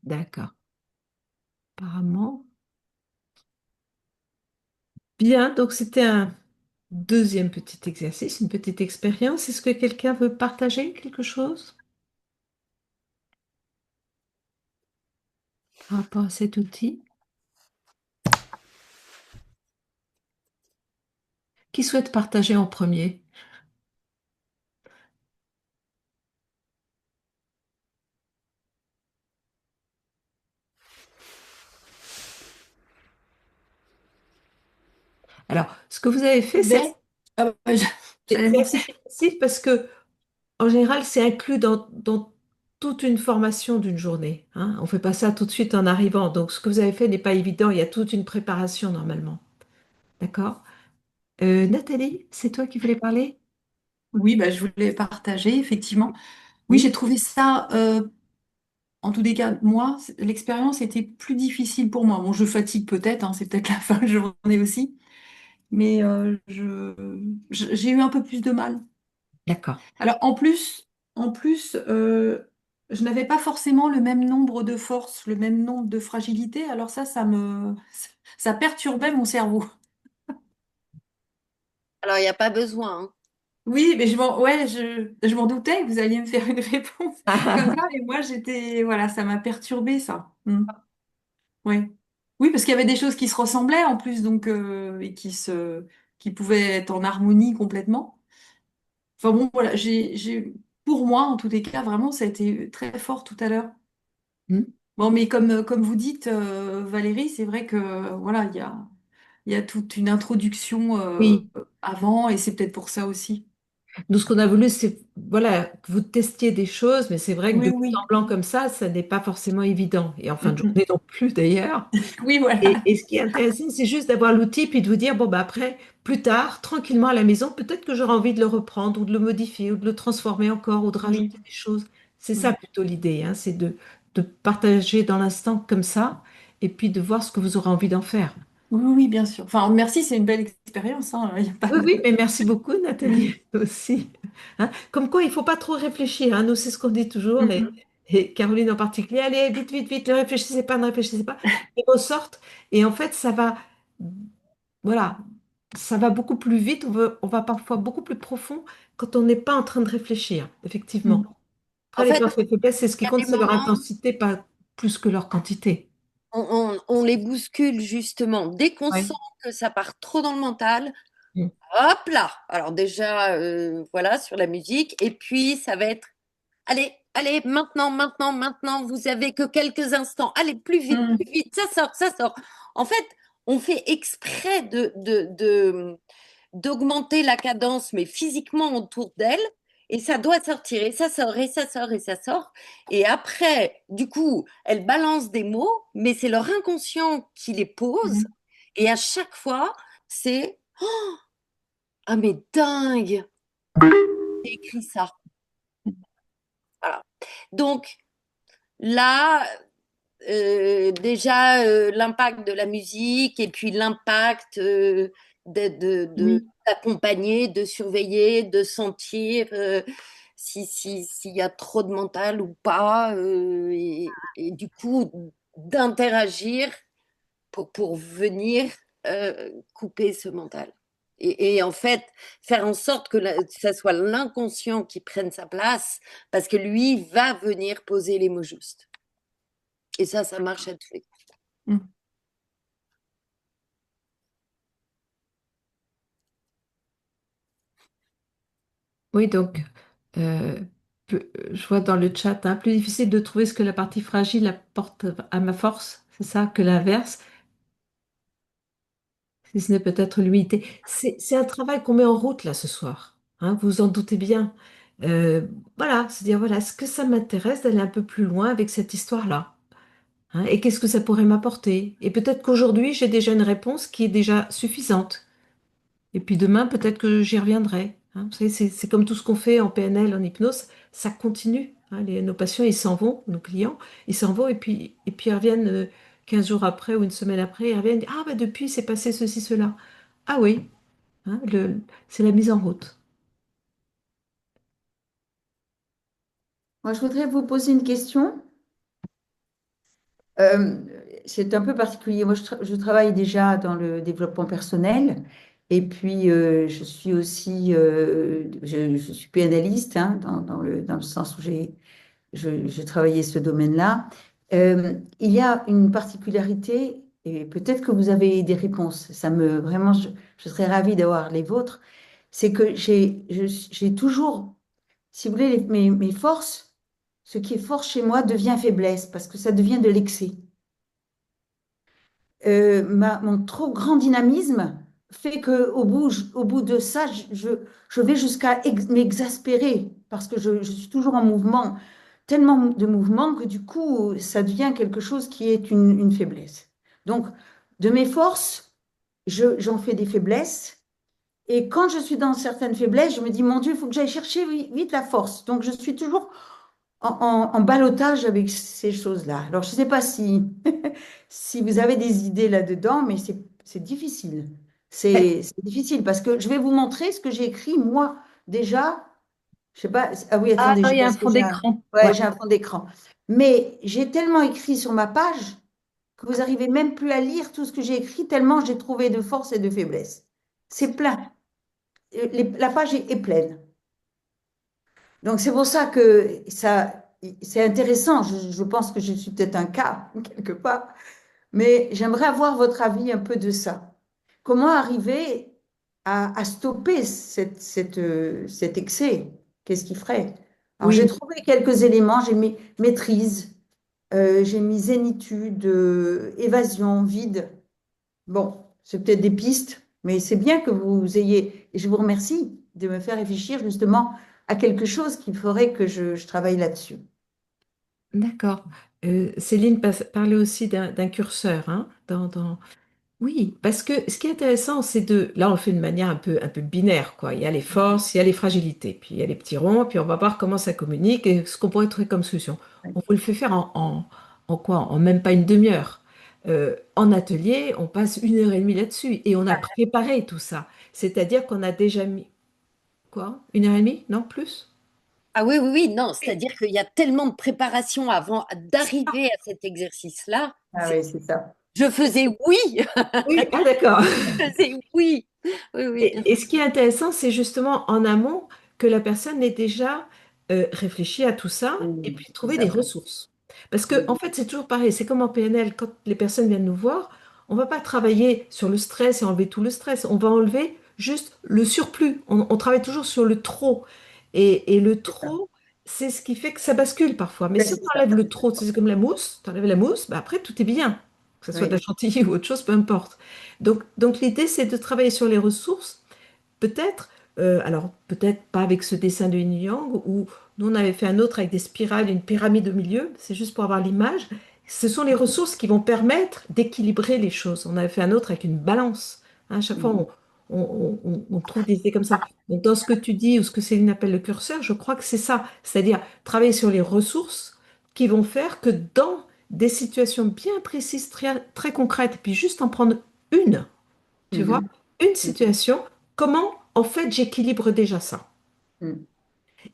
D'accord. Apparemment. Bien, donc c'était un deuxième petit exercice, une petite expérience. Est-ce que quelqu'un veut partager quelque chose par rapport à cet outil? Qui souhaite partager en premier? Alors, ce que vous avez fait,
Ben, j'allais
c'est assez
lancer.
difficile parce que, en général, c'est inclus dans toute une formation d'une journée, hein. On ne fait pas ça tout de suite en arrivant. Donc, ce que vous avez fait n'est pas évident. Il y a toute une préparation normalement. D'accord? Nathalie, c'est toi qui voulais parler?
Oui, bah, je voulais partager, effectivement. Oui, j'ai
Oui,
trouvé ça, en tous les cas, moi, l'expérience était plus difficile pour moi. Bon, je fatigue peut-être, hein, c'est peut-être la fin de journée aussi, mais j'ai eu un peu plus de mal.
d'accord.
Alors, en plus, je n'avais pas forcément le même nombre de forces, le même nombre de fragilités. Alors ça perturbait mon cerveau.
Alors, il n'y a pas besoin, hein.
Oui, mais ouais, je m'en doutais que vous alliez me faire une réponse comme ça. Et moi, voilà, ça m'a perturbé ça. Ouais. Oui, parce qu'il y avait des choses qui se ressemblaient en plus, donc et qui pouvaient être en harmonie complètement. Enfin bon, voilà, pour moi, en tous les cas, vraiment, ça a été très fort tout à l'heure.
Hmm.
Bon, mais comme vous dites, Valérie, c'est vrai que voilà, il y a toute une introduction
Oui.
avant, et c'est peut-être pour ça aussi.
Nous, ce qu'on a voulu, c'est voilà, que vous testiez des choses, mais c'est vrai que de
Oui,
but en
oui.
blanc comme ça n'est pas forcément évident. Et en fin de
Mm.
journée non plus d'ailleurs.
Oui, voilà.
Et ce qui est intéressant, c'est juste d'avoir l'outil puis de vous dire, bon, bah après, plus tard, tranquillement à la maison, peut-être que j'aurai envie de le reprendre ou de le modifier ou de le transformer encore ou de
Oui,
rajouter des choses. C'est ça
oui.
plutôt l'idée, hein, c'est de partager dans l'instant comme ça et puis de voir ce que vous aurez envie d'en faire.
Oui, oui, bien sûr. Enfin, merci, c'est une belle expérience, hein. Il y a pas
Oui, oui,
de...
mais merci beaucoup, Nathalie, aussi. Hein, comme quoi, il ne faut pas trop réfléchir, hein. Nous, c'est ce qu'on dit toujours,
Mhm.
et Caroline en particulier. Allez, vite, vite, vite, ne réfléchissez pas. Ils ressortent, et en fait, voilà, ça va beaucoup plus vite. On va parfois beaucoup plus profond quand on n'est pas en train de réfléchir, effectivement.
Mm.
Après,
En
les
fait,
forces et faiblesses, c'est ce qui
il y a
compte,
des
c'est leur
moments,
intensité, pas plus que leur quantité.
on les bouscule justement. Dès qu'on sent
Ouais.
que ça part trop dans le mental,
Mm.
hop là. Alors déjà, voilà, sur la musique. Et puis, ça va être, allez, allez, maintenant, maintenant, maintenant, vous avez que quelques instants. Allez,
Mm.
plus vite, ça sort, ça sort. En fait, on fait exprès d'augmenter la cadence, mais physiquement autour d'elle. Et ça doit sortir, et ça sort, et ça sort, et ça sort. Et après, du coup, elle balance des mots, mais c'est leur inconscient qui les pose.
Mm.
Et à chaque fois, c'est ah, mais dingue, j'ai écrit ça. Voilà. Donc là, déjà, l'impact de la musique et puis l'impact
Oui.
d'accompagner, de surveiller, de sentir s'il y a trop de mental ou pas, et du coup d'interagir pour venir couper ce mental. Et en fait, faire en sorte que ça soit l'inconscient qui prenne sa place, parce que lui va venir poser les mots justes. Et ça marche à tous les coups.
Mm.
Oui, donc, euh, je vois dans le chat, hein, plus difficile de trouver ce que la partie fragile apporte à ma force, c'est ça, que l'inverse, si ce n'est peut-être l'humilité. C'est un travail qu'on met en route là ce soir, hein, vous vous en doutez bien. Euh, voilà, se dire, voilà, est-ce que ça m'intéresse d'aller un peu plus loin avec cette histoire-là? Hein, et qu'est-ce que ça pourrait m'apporter? Et peut-être qu'aujourd'hui, j'ai déjà une réponse qui est déjà suffisante. Et puis demain, peut-être que j'y reviendrai. Hein. Vous savez, c'est comme tout ce qu'on fait en PNL, en hypnose, ça continue. Hein. Nos patients, ils s'en vont, nos clients, ils s'en vont et puis ils reviennent 15 jours après ou une semaine après, ils reviennent, ah bah depuis, c'est passé ceci, cela. Ah oui, hein, c'est la mise en route.
Moi, je voudrais vous poser une question. Euh, c'est un peu particulier. Moi, je travaille déjà dans le développement personnel et puis je suis aussi, je suis pénaliste hein, dans le sens où j'ai travaillé ce domaine-là. Il y a une particularité et peut-être que vous avez des réponses. Vraiment, je serais ravie d'avoir les vôtres. C'est que j'ai toujours, si vous voulez, mes forces, ce qui est fort chez moi devient faiblesse parce que ça devient de l'excès. Mon trop grand dynamisme fait que au bout de ça, je vais jusqu'à m'exaspérer parce que je suis toujours en mouvement, tellement de mouvement que du coup, ça devient quelque chose qui est une faiblesse. Donc, de mes forces, j'en fais des faiblesses. Et quand je suis dans certaines faiblesses, je me dis, mon Dieu, il faut que j'aille chercher vite la force. Donc, je suis toujours en ballottage avec ces choses-là. Alors, je ne sais pas si vous avez des idées là-dedans, mais c'est difficile.
Mais-
C'est difficile parce que je vais vous montrer ce que j'ai écrit, moi, déjà. Je sais pas. Ah oui,
Ah
attendez,
non, il y a un
parce que
fond d'écran.
ouais,
Ouais.
j'ai un fond d'écran. Mais j'ai tellement écrit sur ma page que vous n'arrivez même plus à lire tout ce que j'ai écrit, tellement j'ai trouvé de force et de faiblesse. C'est plein. La page est pleine. Donc c'est pour ça que c'est intéressant. Je pense que je suis peut-être un cas quelque part, mais j'aimerais avoir votre avis un peu de ça. Comment arriver à stopper cet excès? Qu'est-ce qui ferait? Alors j'ai
Oui,
trouvé quelques éléments. J'ai mis maîtrise, j'ai mis zénitude, évasion, vide. Bon, c'est peut-être des pistes, mais c'est bien que vous ayez, et je vous remercie de me faire réfléchir justement à quelque chose qui ferait que je travaille là-dessus.
d'accord. Céline parlait aussi d'un curseur, hein, Oui, parce que ce qui est intéressant, c'est là on le fait de manière un peu binaire, quoi. Il y a les forces, il y a les fragilités, puis il y a les petits ronds, puis on va voir comment ça communique et ce qu'on pourrait trouver comme solution. On vous le fait faire en quoi? En même pas une demi-heure. En atelier, on passe 1 heure et demie là-dessus et on a préparé tout ça. C'est-à-dire qu'on a déjà mis, quoi? 1 heure et demie? Non, plus?
Ah oui, oui, oui, non, c'est-à-dire qu'il y a tellement de préparation avant d'arriver à cet exercice-là.
Ah oui, c'est ça.
Je faisais oui,
Oui, ah d'accord.
je faisais oui. Oui, oui, bien
Et ce qui est intéressant, c'est justement en amont que la personne ait déjà réfléchi à tout ça et puis
C'est
trouvé des
ça.
ressources. Parce que, en fait, c'est toujours pareil. C'est comme en PNL, quand les personnes viennent nous voir, on ne va pas travailler sur le stress et enlever tout le stress. On va enlever juste le surplus. On travaille toujours sur le trop. Et le
C'est ça.
trop, c'est ce qui fait que ça bascule parfois. Mais
Ouais,
si
c'est
on
ça.
enlève le trop, c'est comme la mousse, tu enlèves la mousse, bah après tout est bien. Que ce soit de la
Oui.
chantilly ou autre chose, peu importe. Donc l'idée, c'est de travailler sur les ressources. Peut-être, alors peut-être pas avec ce dessin de Yin Yang, où nous on avait fait un autre avec des spirales, une pyramide au milieu, c'est juste pour avoir l'image. Ce sont les ressources qui vont permettre d'équilibrer les choses. On avait fait un autre avec une balance. Hein, à chaque fois,
Mhm.
on trouve des idées comme ça. Donc dans ce que tu dis, ou ce que Céline appelle le curseur, je crois que c'est ça. C'est-à-dire travailler sur les ressources qui vont faire que dans des situations bien précises, très, très concrètes, et puis juste en prendre une, tu vois,
Mhm.
une
Mhm.
situation, comment en fait j'équilibre déjà ça?
Mhm.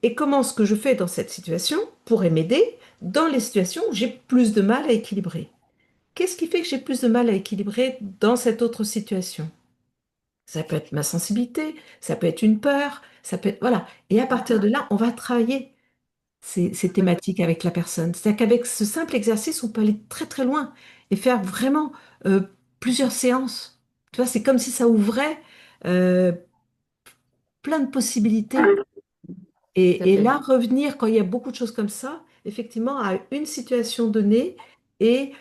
Et comment ce que je fais dans cette situation pourrait m'aider dans les situations où j'ai plus de mal à équilibrer? Qu'est-ce qui fait que j'ai plus de mal à équilibrer dans cette autre situation? Ça peut être ma sensibilité, ça peut être une peur, ça peut être... Voilà. Et à partir de là, on va travailler. ces thématiques avec la personne. C'est-à-dire qu'avec ce simple exercice, on peut aller très très loin et faire vraiment euh, plusieurs séances. Tu vois, c'est comme si ça ouvrait euh, plein de possibilités.
Tout à
Et
fait.
là, revenir quand il y a beaucoup de choses comme ça, effectivement, à une situation donnée et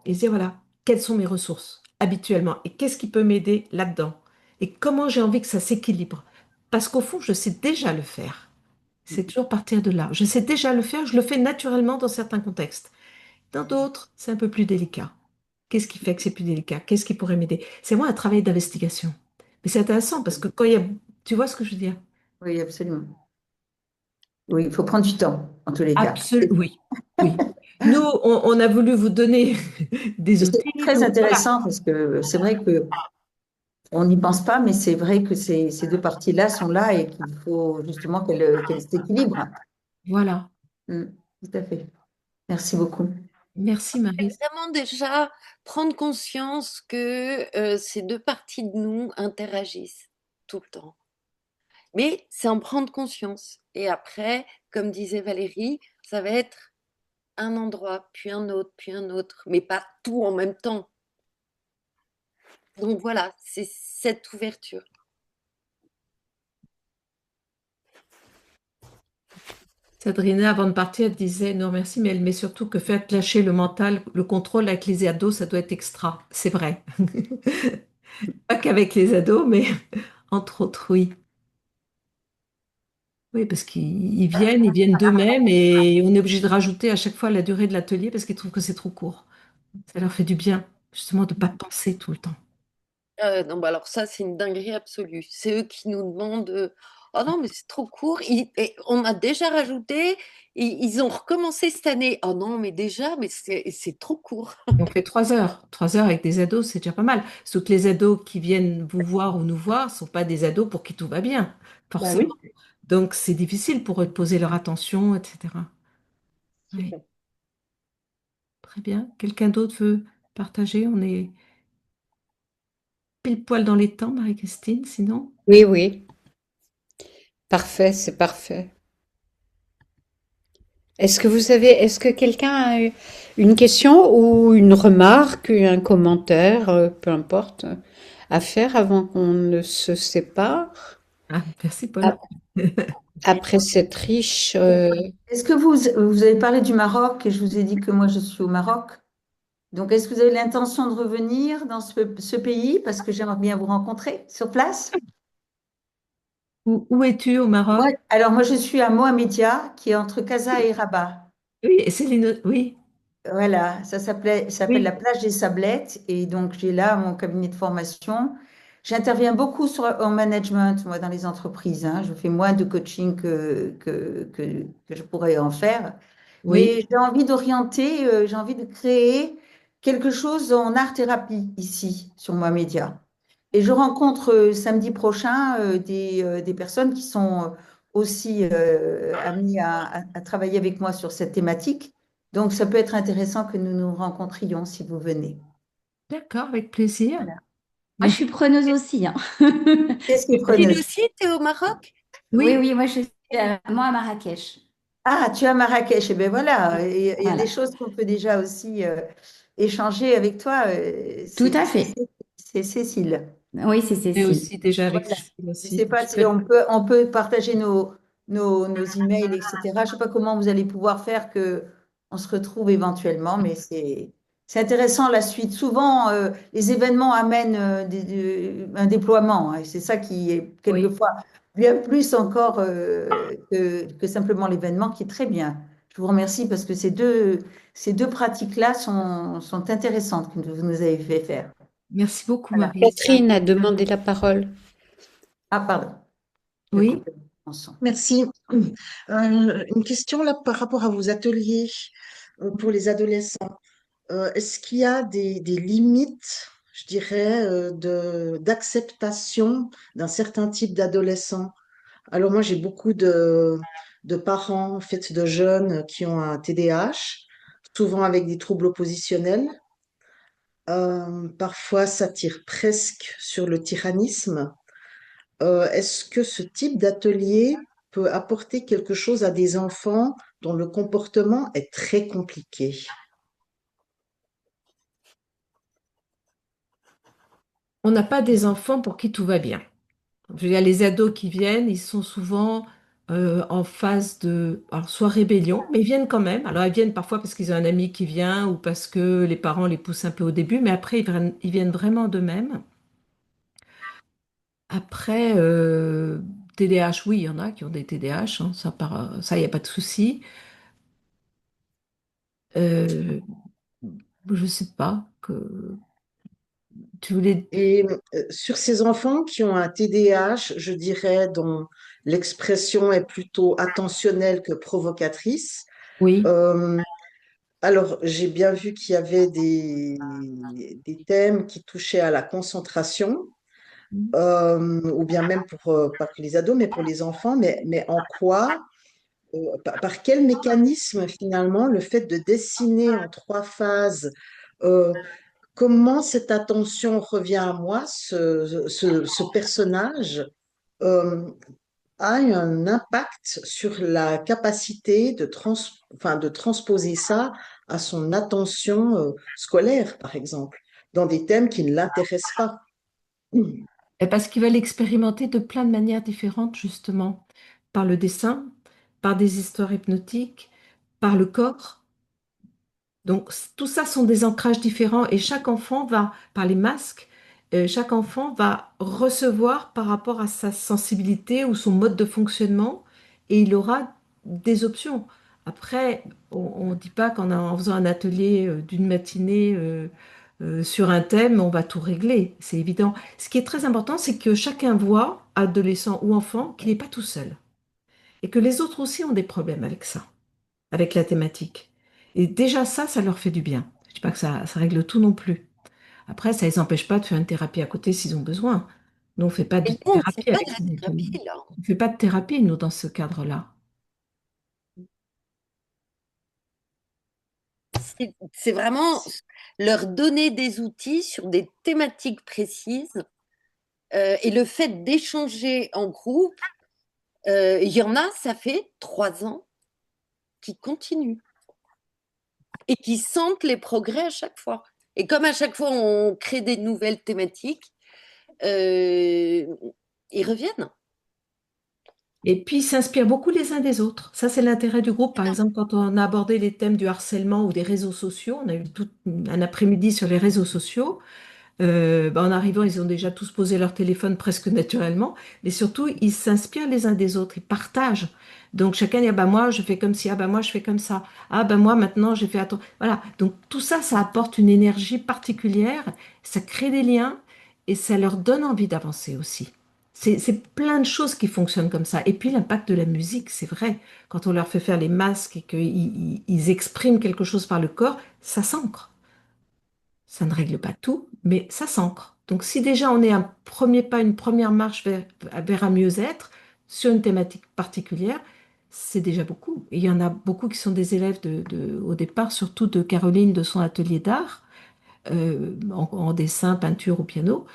se dire, voilà, quelles sont mes ressources habituellement et qu'est-ce qui peut m'aider là-dedans et comment j'ai envie que ça s'équilibre. Parce qu'au fond, je sais déjà le faire. C'est toujours partir de là. Je sais déjà le faire, je le fais naturellement dans certains contextes. Dans d'autres, c'est un peu plus délicat. Qu'est-ce qui fait que c'est plus délicat? Qu'est-ce qui pourrait m'aider? C'est moi un travail d'investigation. Mais c'est intéressant parce que quand il y a... Tu vois ce que je veux dire?
Oui, absolument. Oui, il faut prendre du temps, en tous les cas.
Absolument, oui, oui. Nous, on a voulu vous donner des
Et c'est
outils.
très
Donc voilà,
intéressant parce que c'est vrai que on n'y pense pas, mais c'est vrai que ces deux parties-là sont là et qu'il faut justement qu'elles s'équilibrent.
voilà.
Mm, tout à fait. Merci beaucoup.
Merci Marie.
Vraiment déjà prendre conscience que ces deux parties de nous interagissent tout le temps. Mais c'est en prendre conscience. Et après, comme disait Valérie, ça va être un endroit, puis un autre, mais pas tout en même temps. Donc voilà, c'est cette ouverture.
Sabrina, avant de partir, elle disait non merci, mais elle met surtout que faire lâcher le mental, le contrôle avec les ados, ça doit être extra. C'est vrai. Pas qu'avec les ados, mais entre autres, oui. Oui, parce qu'ils viennent d'eux-mêmes et on est obligé de rajouter à chaque fois la durée de l'atelier parce qu'ils trouvent que c'est trop court. Ça leur fait du bien, justement, de ne pas penser tout le temps.
Non, bah alors ça, c'est une dinguerie absolue. C'est eux qui nous demandent oh non, mais c'est trop court. Et on a déjà rajouté, ils ont recommencé cette année. Oh non, mais déjà, mais c'est trop court.
On fait 3 heures. 3 heures avec des ados, c'est déjà pas mal. Sauf que les ados qui viennent vous voir ou nous voir ne sont pas des ados pour qui tout va bien,
Bah
forcément.
oui.
Donc, c'est difficile pour eux de poser leur attention, etc. Oui,
Super.
très bien. Quelqu'un d'autre veut partager? On est pile poil dans les temps, Marie-Christine, sinon?
Oui, oui. Parfait, c'est parfait. Est-ce que quelqu'un a une question ou une remarque, un commentaire, peu importe, à faire avant qu'on ne se sépare?
Ah, merci, Paul.
Ap- Après cette riche,
Est-ce que vous avez parlé du Maroc et je vous ai dit que moi je suis au Maroc. Donc, est-ce que vous avez l'intention de revenir dans ce pays parce que j'aimerais bien vous rencontrer sur place?
Où es-tu au Maroc?
Alors moi je suis à Mohamedia qui est entre Casa et Rabat.
Oui, et Céline, oui,
Voilà, ça s'appelle la
oui,
plage des Sablettes et donc j'ai là mon cabinet de formation. J'interviens beaucoup en management, moi, dans les entreprises, hein. Je fais moins de coaching que je pourrais en faire.
oui.
Mais j'ai envie d'orienter, j'ai envie de créer quelque chose en art-thérapie ici, sur moi média. Et je rencontre samedi prochain des personnes qui sont aussi amenées à travailler avec moi sur cette thématique. Donc, ça peut être intéressant que nous nous rencontrions si vous venez.
D'accord, avec plaisir.
Voilà. Moi, je
Merci.
suis preneuse aussi, hein.
Qu'est-ce qui est
Gilles
preneuse?
aussi, t'es au Maroc?
Oui,
Oui,
oui, moi, je suis moi à Marrakech.
Ah, tu es à Marrakech. Eh bien voilà, il y a des
Voilà.
choses qu'on peut déjà aussi échanger avec toi.
Tout à fait.
C'est Cécile.
Oui, c'est
et
Cécile.
aussi déjà avec
Voilà.
Cécile
Je
aussi.
sais pas
Je
si
peux-
on peut partager nos emails, etc. Je sais pas comment vous allez pouvoir faire que on se retrouve éventuellement, mais c'est intéressant la suite. Souvent, les événements amènent un déploiement, hein, et c'est ça qui est
Oui,
quelquefois bien plus encore que simplement l'événement, qui est très bien. Je vous remercie parce que ces deux pratiques-là sont intéressantes que vous nous avez fait faire.
merci beaucoup,
Voilà.
Marie.
Catherine a demandé la parole.
Ah, pardon. Je
Oui,
coupe le son.
Merci. Une question là par rapport à vos ateliers pour les adolescents. Est-ce qu'il y a des limites, je dirais, d'acceptation d'un certain type d'adolescent? Alors moi, j'ai beaucoup de parents, en fait, de jeunes qui ont un TDAH, souvent avec des troubles oppositionnels. Parfois, ça tire presque sur le tyrannisme. Est-ce que ce type d'atelier peut apporter quelque chose à des enfants dont le comportement est très compliqué?
On n'a pas des enfants pour qui tout va bien. Je veux dire, les ados qui viennent, ils sont souvent en phase de, alors, soit rébellion, mais ils viennent quand même. Alors, ils viennent parfois parce qu'ils ont un ami qui vient ou parce que les parents les poussent un peu au début, mais après, ils viennent vraiment d'eux-mêmes. Après, TDAH, oui, il y en a qui ont des TDAH, hein, ça, il n'y a pas de souci. Euh, je sais pas que tu voulais.
Et sur ces enfants qui ont un TDAH, je dirais, dont l'expression est plutôt attentionnelle que provocatrice,
Oui.
euh, alors j'ai bien vu qu'il y avait des thèmes qui touchaient à la concentration, ou bien même pour, pas que les ados, mais pour les enfants, mais en quoi, par quel mécanisme finalement le fait de dessiner en trois phases, euh, comment cette attention revient à moi, ce personnage, euh, a un impact sur la capacité enfin, de transposer ça à son attention, scolaire, par exemple, dans des thèmes qui ne l'intéressent pas.
Et parce qu'ils veulent expérimenter de plein de manières différentes, justement, par le dessin, par des histoires hypnotiques, par le corps. Donc, tout ça sont des ancrages différents et chaque enfant va, par les masques, chaque enfant va recevoir par rapport à sa sensibilité ou son mode de fonctionnement et il aura des options. Après, on ne dit pas en faisant un atelier d'une matinée sur un thème, on va tout régler, c'est évident. Ce qui est très important, c'est que chacun voit, adolescent ou enfant, qu'il n'est pas tout seul et que les autres aussi ont des problèmes avec ça, avec la thématique. Et déjà ça, ça leur fait du bien. Je ne dis pas que ça règle tout non plus. Après, ça ne les empêche pas de faire une thérapie à côté s'ils ont besoin. Nous, on ne fait pas de
Et non, c'est
thérapie
pas
avec
de la
ces enfants.
thérapie, là.
On ne fait pas de thérapie, nous, dans ce cadre-là.
C'est vraiment leur donner des outils sur des thématiques précises. Et le fait d'échanger en groupe, il y en a, ça fait 3 ans, qui continuent et qui sentent les progrès à chaque fois. Et comme à chaque fois, on crée des nouvelles thématiques, euh, ils reviennent.
Et puis, ils s'inspirent beaucoup les uns des autres. Ça, c'est l'intérêt du groupe. Par exemple, quand on a abordé les thèmes du harcèlement ou des réseaux sociaux, on a eu tout un après-midi sur les réseaux sociaux. En arrivant, ils ont déjà tous posé leur téléphone presque naturellement, mais surtout, ils s'inspirent les uns des autres, ils partagent. Donc chacun dit, ah ben moi je fais comme ci, ah ben moi je fais comme ça, ah ben moi maintenant j'ai fait attention. Voilà, donc tout ça, ça apporte une énergie particulière, ça crée des liens et ça leur donne envie d'avancer aussi. C'est plein de choses qui fonctionnent comme ça. Et puis l'impact de la musique, c'est vrai, quand on leur fait faire les masques et qu'ils expriment quelque chose par le corps, ça s'ancre. Ça ne règle pas tout, mais ça s'ancre. Donc si déjà on est un premier pas, une première marche vers un mieux-être sur une thématique particulière, c'est déjà beaucoup. Et il y en a beaucoup qui sont des élèves au départ, surtout de Caroline de son atelier d'art, en dessin, peinture ou piano,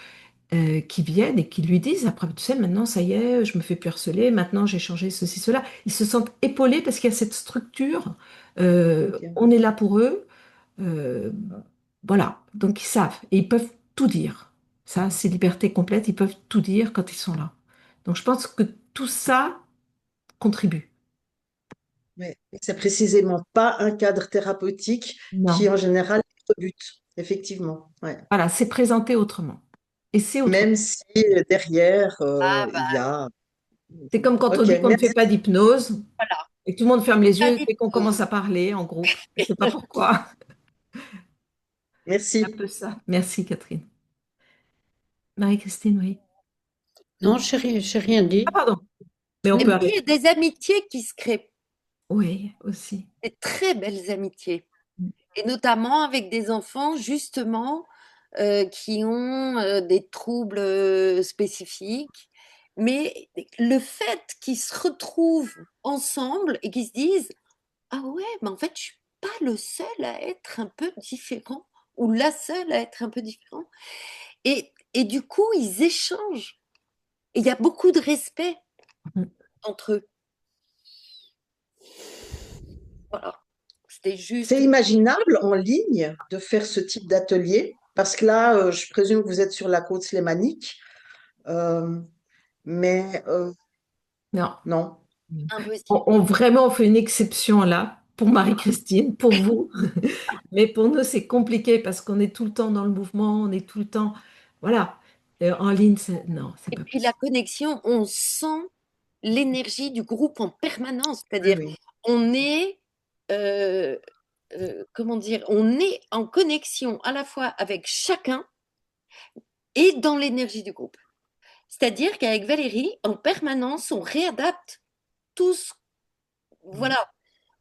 qui viennent et qui lui disent, après, tu sais, maintenant ça y est, je me fais plus harceler, maintenant j'ai changé ceci, cela. Ils se sentent épaulés parce qu'il y a cette structure,
Bien.
on est là pour eux. Euh, voilà, donc ils savent et ils peuvent tout dire. Ça, c'est liberté complète, ils peuvent tout dire quand ils sont là. Donc je pense que tout ça contribue.
Ouais. C'est précisément pas un cadre thérapeutique qui,
Non.
en général, est notre but, effectivement. Ouais.
Voilà, c'est présenté autrement. Et c'est autrement.
Même si derrière,
Ah
il y
bah
a.
C'est comme quand on
Ok,
dit qu'on ne fait
merci.
pas d'hypnose
voilà,
et que tout le monde ferme les
pas
yeux dès qu'on commence
d'hypnose.
à parler en groupe. Je ne sais pas pourquoi. C'est un
Merci.
peu ça. Merci, Catherine. Marie-Christine, oui.
Non, j'ai rien
Ah,
dit.
pardon. Mais on
Et
peut
puis, il y
arrêter.
a des amitiés qui se créent,
Oui, aussi.
des très belles amitiés. Et notamment avec des enfants, justement, qui ont des troubles spécifiques. Mais le fait qu'ils se retrouvent ensemble et qu'ils se disent, ah ouais, mais en fait, je suis pas le seul à être un peu différent ou la seule à être un peu différent. Et du coup, ils échangent. Et il y a beaucoup de respect entre eux. Voilà. C'était juste.
C'est imaginable en ligne de faire ce type d'atelier, parce que là, je présume que vous êtes sur la côte slémanique, euh, mais
Non.
non.
Impossible.
Vraiment, on fait une exception là pour Marie-Christine, pour vous. Mais pour nous, c'est compliqué parce qu'on est tout le temps dans le mouvement, on est tout le temps. Voilà. En ligne, non, c'est
Et
pas
puis la
possible.
connexion, on sent l'énergie du groupe en permanence.
Oui,
C'est-à-dire,
oui.
on est, euh, comment dire, on est en connexion à la fois avec chacun et dans l'énergie du groupe. C'est-à-dire qu'avec Valérie, en permanence, on réadapte tous.
Mm.
Voilà.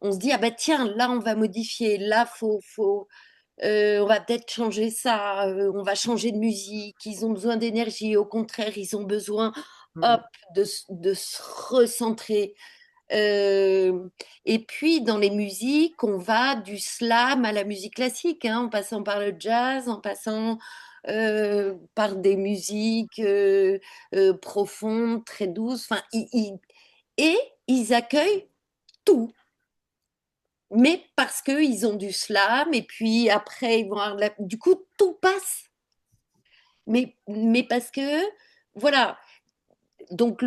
On se dit, ah bah tiens, là, on va modifier, là, on va peut-être changer ça, on va changer de musique, ils ont besoin d'énergie, au contraire, ils ont besoin, hop,
Mm.
de se recentrer. Euh, et puis, dans les musiques, on va du slam à la musique classique, hein, en passant par le jazz, en passant par des musiques profondes, très douces. Enfin, et ils accueillent tout. Mais parce qu'ils ont du slam, et puis après, ils vont avoir du coup, tout passe. Mais parce que, voilà. Donc,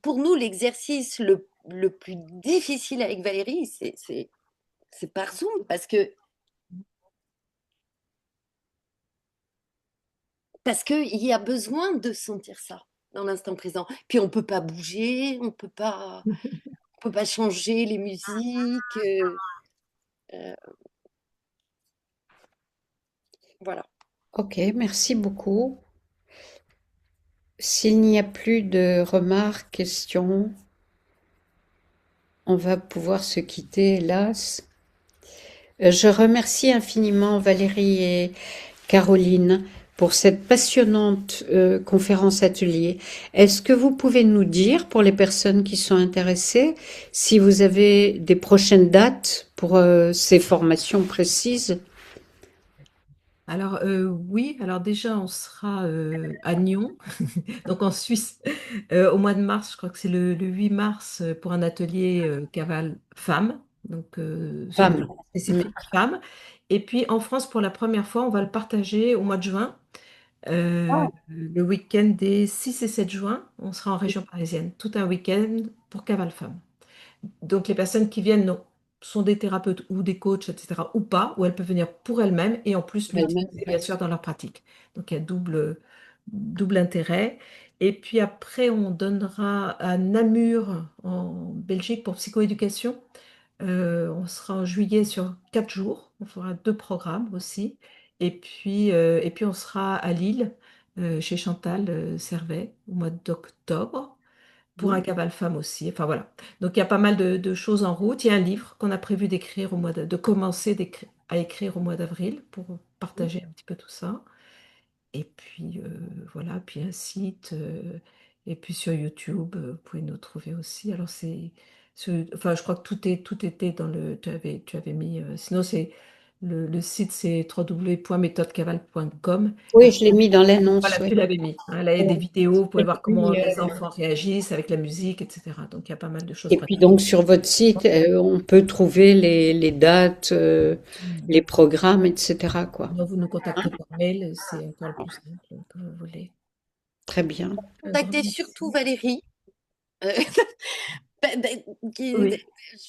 pour nous, l'exercice le plus difficile avec Valérie, c'est par Zoom, parce que il y a besoin de sentir ça dans l'instant présent. Puis on peut pas bouger, on peut pas changer les musiques, euh, voilà.
Ok, merci beaucoup. S'il n'y a plus de remarques, questions, on va pouvoir se quitter, hélas. Je remercie infiniment Valérie et Caroline pour cette passionnante conférence atelier. Est-ce que vous pouvez nous dire, pour les personnes qui sont intéressées, si vous avez des prochaines dates pour ces formations précises?
Alors, oui, alors déjà, on sera à Nyon, donc en Suisse, au mois de mars, je crois que c'est le 8 mars, pour un atelier cavale femmes, donc
Femmes.
spécifique femmes. Et puis en France, pour la première fois, on va le partager au mois de juin, le week-end des 6 et 7 juin, on sera en région parisienne, tout un week-end pour cavale femmes. Donc les personnes qui viennent sont des thérapeutes ou des coachs, etc., ou pas, ou elles peuvent venir pour elles-mêmes et en plus l'utiliser bien sûr dans leur pratique. Donc il y a double intérêt. Et puis après, on donnera à Namur, en Belgique, pour psychoéducation. On sera en juillet sur 4 jours. On fera 2 programmes aussi. Et puis on sera à Lille, chez Chantal Servet, au mois d'octobre pour un cabal femme aussi. Enfin voilà. Donc il y a pas mal de choses en route. Il y a un livre qu'on a prévu d'écrire de commencer à écrire au mois d'avril pour partager un petit peu tout ça. Et puis voilà, puis un site. Et puis sur YouTube, vous pouvez nous trouver aussi. Alors enfin je crois que tout était dans tu avais mis. Sinon le site c'est www.méthodecaval.com.
Oui, je l'ai mis dans l'annonce,
Voilà,
oui.
tu l'avais mis, hein. Là, il y a des vidéos, vous pouvez
Et
voir comment
puis,
les enfants réagissent avec la musique, etc. Donc, il y a pas mal de choses
et puis
pratiques.
donc sur votre site, on peut trouver les dates, les programmes, etc., quoi.
Sinon, vous nous contactez par mail, c'est encore le plus simple, comme vous voulez.
Très bien.
Un grand
Contactez
merci.
surtout Valérie. Euh, ben, qui-
Oui,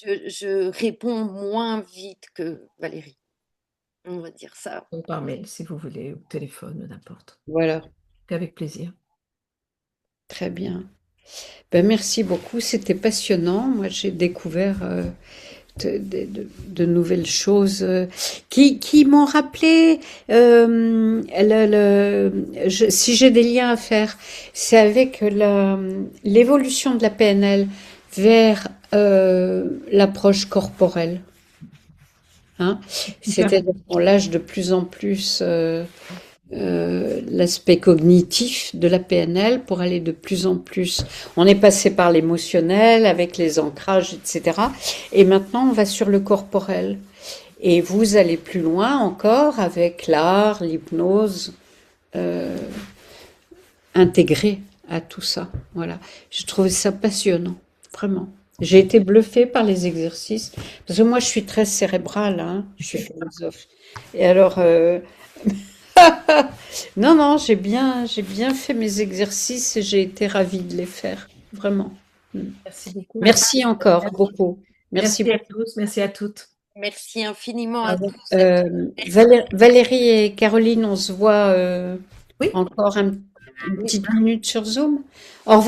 je réponds moins vite que Valérie. On va dire ça.
ou par mail, si vous voulez, ou téléphone, n'importe.
Voilà,
Avec plaisir.
très bien. Ben, merci beaucoup, c'était passionnant. Moi, j'ai découvert de nouvelles choses qui m'ont rappelé, si j'ai des liens à faire, c'est avec l'évolution de la PNL vers l'approche corporelle. Hein? C'est-à-dire qu'on lâche de plus en plus l'aspect cognitif de la PNL pour aller de plus en plus. On est passé par l'émotionnel avec les ancrages, etc. Et maintenant, on va sur le corporel. Et vous allez plus loin encore avec l'art, l'hypnose, intégrée à tout ça. Voilà. Je trouvais ça passionnant, vraiment. J'ai été bluffée par les exercices, parce que moi je suis très cérébrale, hein, je suis philosophe. Et alors, non, non, j'ai bien fait mes exercices et j'ai été ravie de les faire, vraiment.
Merci beaucoup.
Merci encore beaucoup. Merci
Merci à
beaucoup.
tous, merci à toutes.
Merci infiniment à
Alors,
tous. À toutes.
Valérie et Caroline, on se voit
Oui.
encore une
Oui.
petite minute sur Zoom. Au revoir.